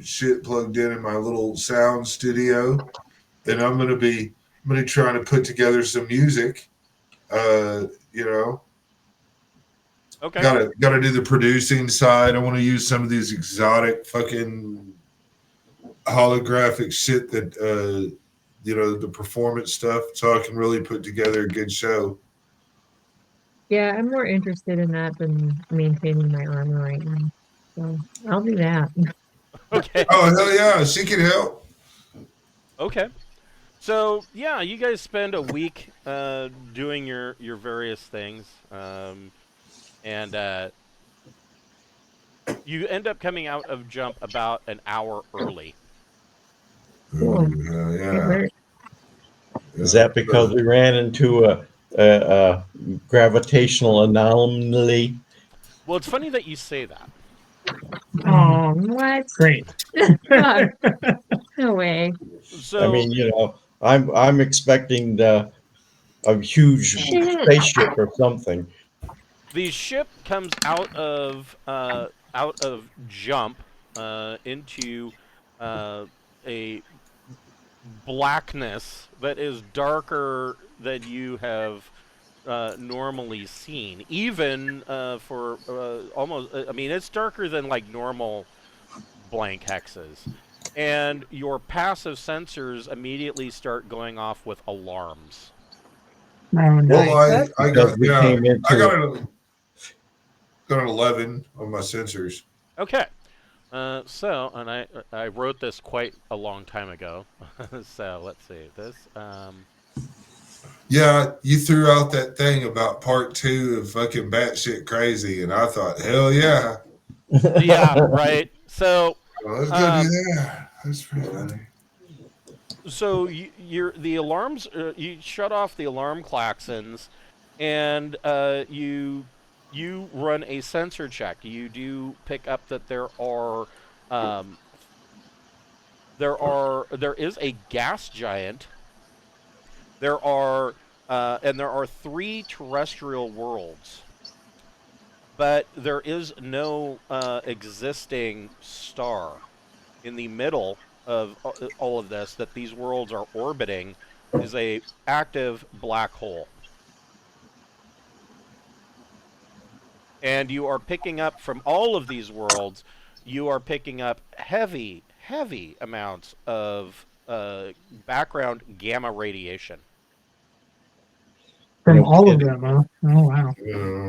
shit plugged in my little sound studio, and I'm gonna be trying to put together some music. Okay. Gotta do the producing side. I want to use some of these exotic fucking holographic shit that the performance stuff, so I can really put together a good show. Yeah, I'm more interested in that than maintaining my armor right now. So I'll do that. Okay. Oh hell yeah, she can help. Okay. So yeah, you guys spend a week doing your various things, and you end up coming out of jump about an hour early. Oh, Good yeah. work. Is that because we ran into a gravitational anomaly? Well, it's funny that you say that. Oh, what? Great. God, no way. So I mean, I'm expecting a huge Shit. spaceship or something. the ship comes out of jump into a blackness that is darker than you have normally seen. Even for almost, I mean, it's darker than like normal blank hexes. And your passive sensors immediately start going off with alarms. Oh, nice. Well, I got Because we came into I got an 11 on my sensors. Okay. And I wrote this quite a long time ago. So let's see this. Yeah, you threw out that thing about part 2 of fucking batshit crazy, and I thought, hell yeah. Yeah, right. So, Well, let's go do that. That's pretty funny. so you're the alarms. You shut off the alarm klaxons, and you run a sensor check. You do pick up that um, there is a gas giant. There are and there are 3 terrestrial worlds, but there is no existing star in the middle of all of this that these worlds are orbiting is a active black hole. And you are picking up from all of these worlds, you are picking up heavy amounts of background gamma radiation. From No all of kidding. them, huh? Oh wow.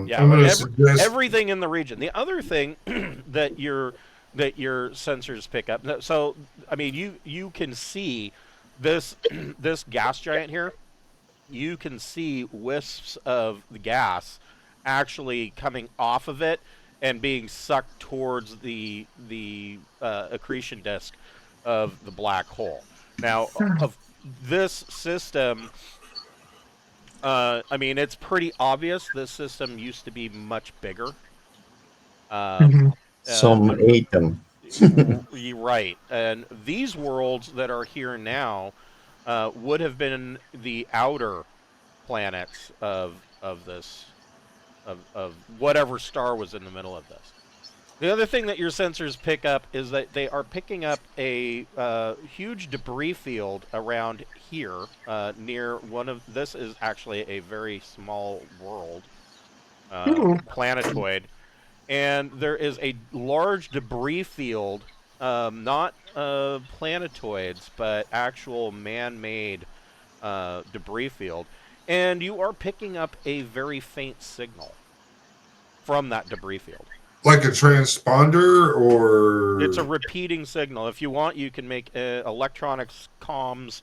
Yeah, I'm gonna suggest everything in the region. The other thing that your sensors pick up. So, I mean, you can see this this gas giant here. You can see wisps of the gas actually coming off of it and being sucked towards the accretion disk of the black hole. Now, of this system. I mean, it's pretty obvious this system used to be much bigger. Mhm. Some ate them. You're right. And these worlds that are here now would have been the outer planets of this of whatever star was in the middle of this. The other thing that your sensors pick up is that they are picking up a huge debris field around here near one of... This is actually a very small world, planetoid. And there is a large debris field, not planetoids, but actual man-made debris field. And you are picking up a very faint signal from that debris field. like a transponder, or It's a repeating signal. If you want, you can make electronics comms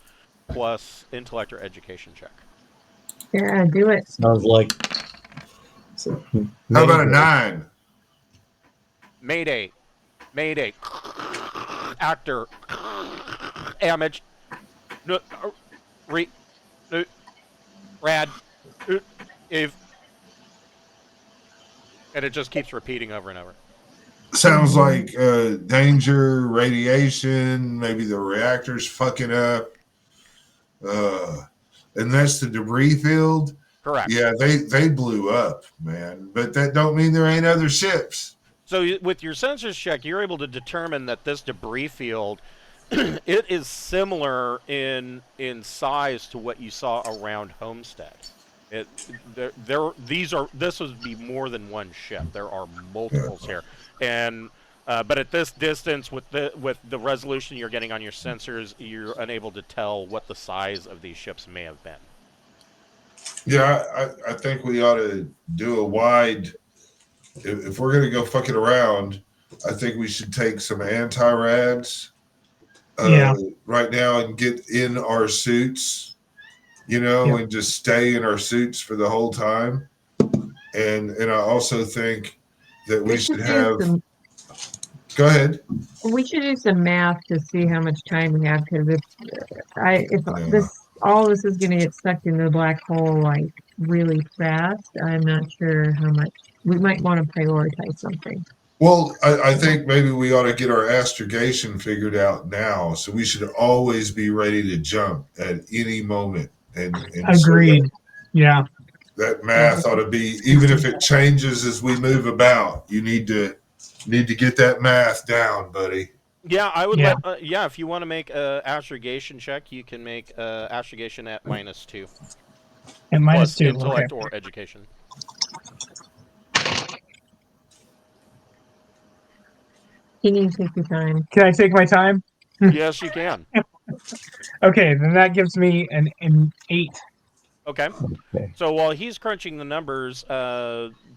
plus intellect or education check. Yeah, do it. Sounds like. how about a 9? Mayday. Mayday. Actor. Damage. No, no, rad. If. And it just keeps repeating over and over. Sounds like danger, radiation, maybe the reactor's fucking up. And that's the debris field. Correct. Yeah, they blew up, man. But that don't mean there ain't other ships. So with your sensors check, you're able to determine that this debris field, it is similar in size to what you saw around Homestead. This would be more than one ship. There are multiples here, and but at this distance, with the resolution you're getting on your sensors, you're unable to tell what the size of these ships may have been. Yeah, I think we ought to do a wide. If we're gonna go fucking around, I think we should take some anti-rads right now and get in our suits. And just stay in our suits for the whole time. And I also think that we should have... Go ahead. We should do some math to see how much time we have, because all this is going to get sucked into the black hole like really fast. I'm not sure how much. We might want to prioritize something. Well, I think maybe we ought to get our astrogation figured out now, so we should always be ready to jump at any moment. And Agreed. So that math ought to be, even if it changes as we move about, you need to get that math down, buddy. Yeah, I would. If you want to make a astrogation check, you can make astrogation at -2. At -2, intellect or education. You need to take your time. Can I take my time? Yes, you can. Okay, then that gives me an 8 Okay. Okay. So while he's crunching the numbers,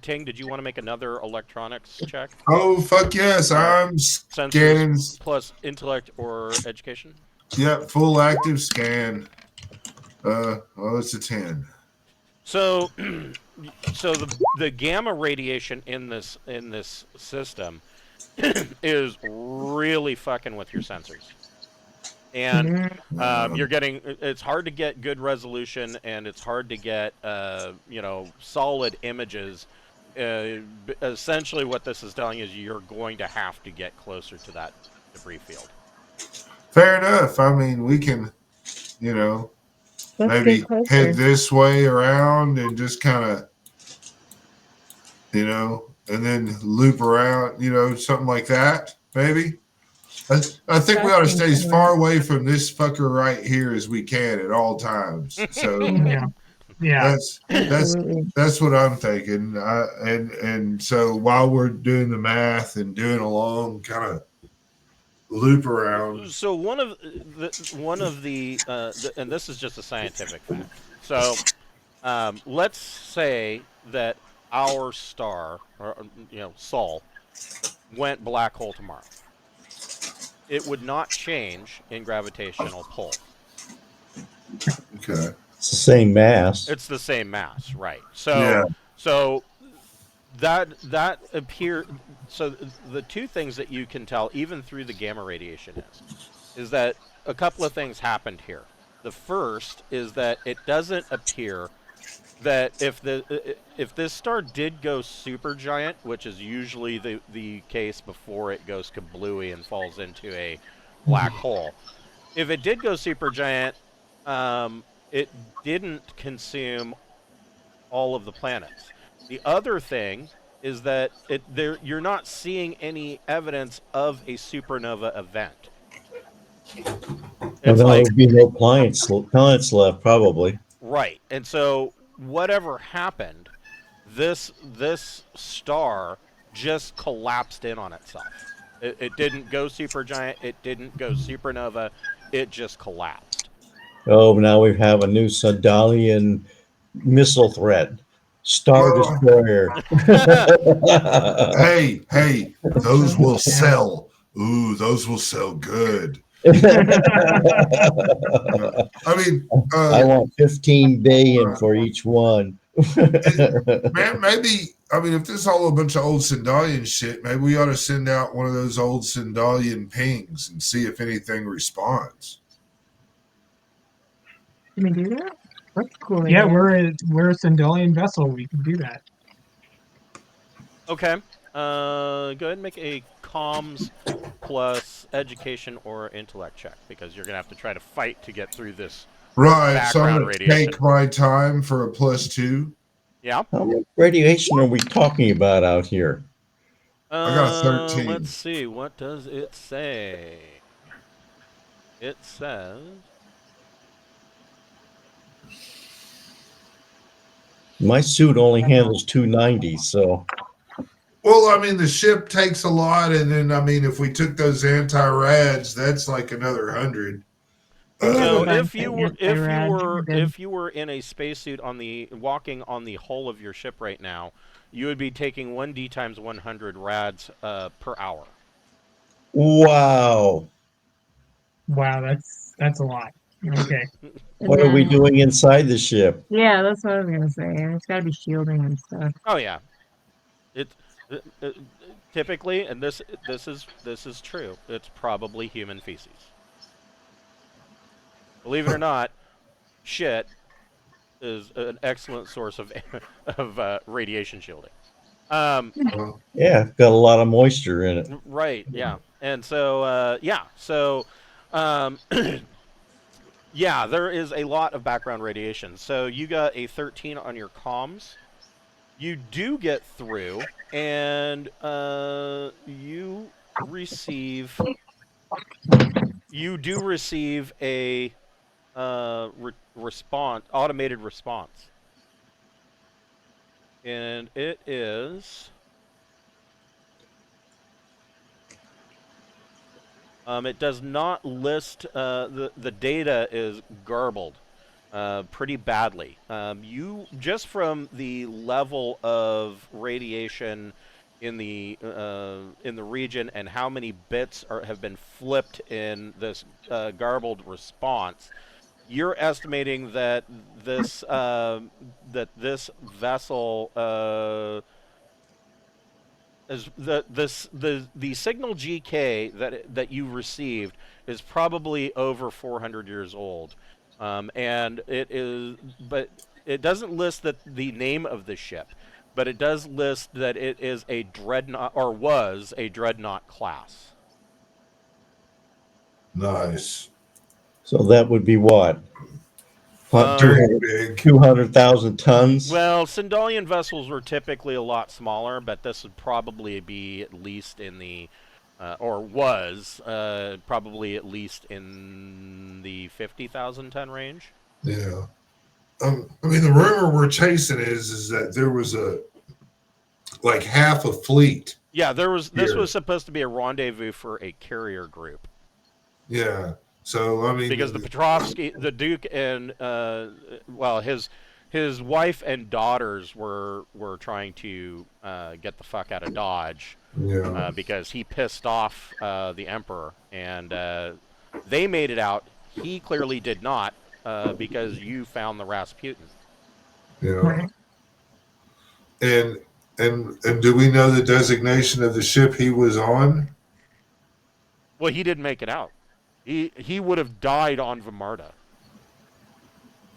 Ting, did you want to make another electronics check? Oh, fuck yes. I'm Sensors scanning. plus intellect or education? Yep, full active scan. Well, it's a 10. So, so the gamma radiation in this system is really fucking with your sensors, and you're getting. It's hard to get good resolution, and it's hard to get solid images. Essentially, what this is telling you is you're going to have to get closer to that debris field. Fair enough. I mean, we can, Let's maybe get closer. head this way around and just kind of, and then loop around, something like that, maybe. I think we ought to stay as far away from this fucker right here as we can at all times. So Yeah. that's what I'm thinking. And so while we're doing the math and doing a long kind of loop around. So one of the and this is just a scientific fact. So let's say that our star, or Sol, went black hole tomorrow. It would not change in gravitational pull. Okay. It's the same mass. It's the same mass, right? So that appear. So the two things that you can tell, even through the gamma radiation, is that a couple of things happened here. The first is that it doesn't appear that if this star did go supergiant, which is usually the case before it goes kablooey and falls into a black hole, if it did go supergiant, it didn't consume all of the planets. The other thing is that you're not seeing any evidence of a supernova event. And there would be no planets left, probably. Right, and so whatever happened, this star just collapsed in on itself. It didn't go supergiant. It didn't go supernova. It just collapsed. Oh, now we have a new Sundalian missile threat. Star Destroyer. Hey, those will sell. Ooh, those will sell good. I mean, I want 15 billion for each one. Man, maybe, if this is all a bunch of old Sindalian shit, maybe we ought to send out one of those old Sindalian pings and see if anything responds. Can we do that? That's cool. Yeah, we're a Sindalian vessel. We can do that. Okay. Go ahead and make a comms plus education or intellect check, because you're gonna have to try to fight to get through this. Right, so I'm going to take my time for a +2. Yeah. How much radiation are we talking about out here? I got 13. Let's see. What does it say? It says... My suit only handles 290, so... Well, the ship takes a lot, and then, if we took those anti-rads, that's like another 100. So if you were in a spacesuit walking on the hull of your ship right now, you would be taking 1d times 100 rads per hour. Wow. Wow, that's a lot. Okay. What are we doing inside the ship? Yeah, that's what I was gonna say. It's got to be shielding and stuff. Oh yeah, typically, and this is true. It's probably human feces. Believe it or not, shit is an excellent source of radiation shielding. Yeah, got a lot of moisture in it. Right. Yeah. And so yeah, there is a lot of background radiation. So you got a 13 on your comms. You do get through, and you do receive a automated response, and it is. It does not list the data is garbled. pretty badly. You just from the level of radiation in the region and how many bits have been flipped in this garbled response, you're estimating that this vessel is the signal GK that you received is probably over 400 years old, and but it doesn't list the name of the ship, but it does list that it is a dreadnought, or was a dreadnought class. Nice. So that would be what? Pretty big. 200,000 tons? Well, Sindalian vessels were typically a lot smaller, but this would probably be at least in the, or was probably at least in the 50,000 ton range. Yeah. I mean, the rumor we're chasing is that there was like half a fleet. Yeah, this here. was supposed to be a rendezvous for a carrier group. Yeah. So I mean, because the Petrovsky, the Duke, and well, his wife and daughters were trying to get the fuck out of Dodge, yeah. because he pissed off the Emperor, and they made it out. He clearly did not, because you found the Rasputin. Yeah. And do we know the designation of the ship he was on? Well, he didn't make it out. He would have died on Vimarda.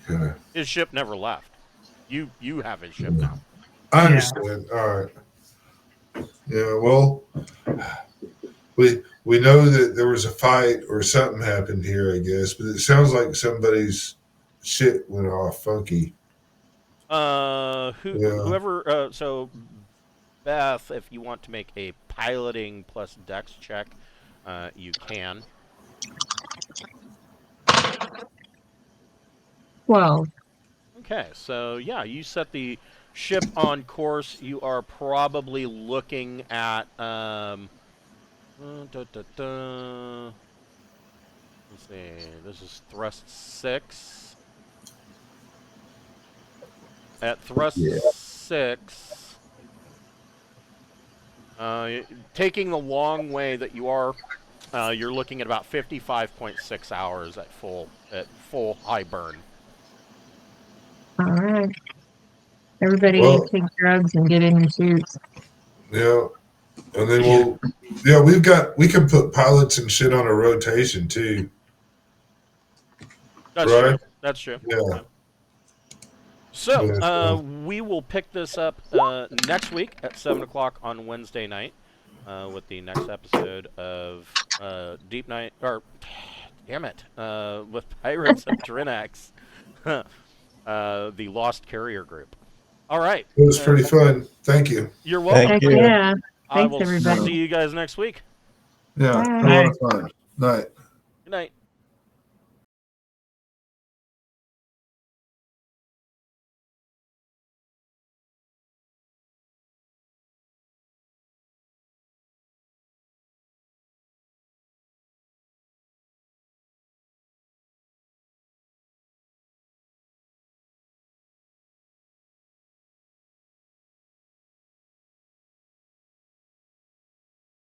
Okay. His ship never left. You have his ship now. I understand. All right. Yeah. Well, we know that there was a fight or something happened here, I guess, but it sounds like somebody's shit went off funky. Whoever. So, Beth, if you want to make a piloting plus dex check, you can. 12. Okay, so yeah, you set the ship on course. You are probably looking at let's see, this is thrust 6. At thrust 6, taking the long way that you are, you're looking at about 55.6 hours at full high burn. All right. Everybody take drugs and get in your suits. Yeah. And then we can put pilots and shit on a rotation too. That's right? true. That's true. Yeah. So, we will pick this up next week at 7 o'clock on Wednesday night with the next episode of Deep Night, or damn it, with Pirates of Drinax, the Lost Carrier Group. All right. It was pretty fun. Thank you. You're welcome. Thank you. Yeah. I Thanks, will everybody. see you guys next week. Yeah. Bye. A lot of fun. Night.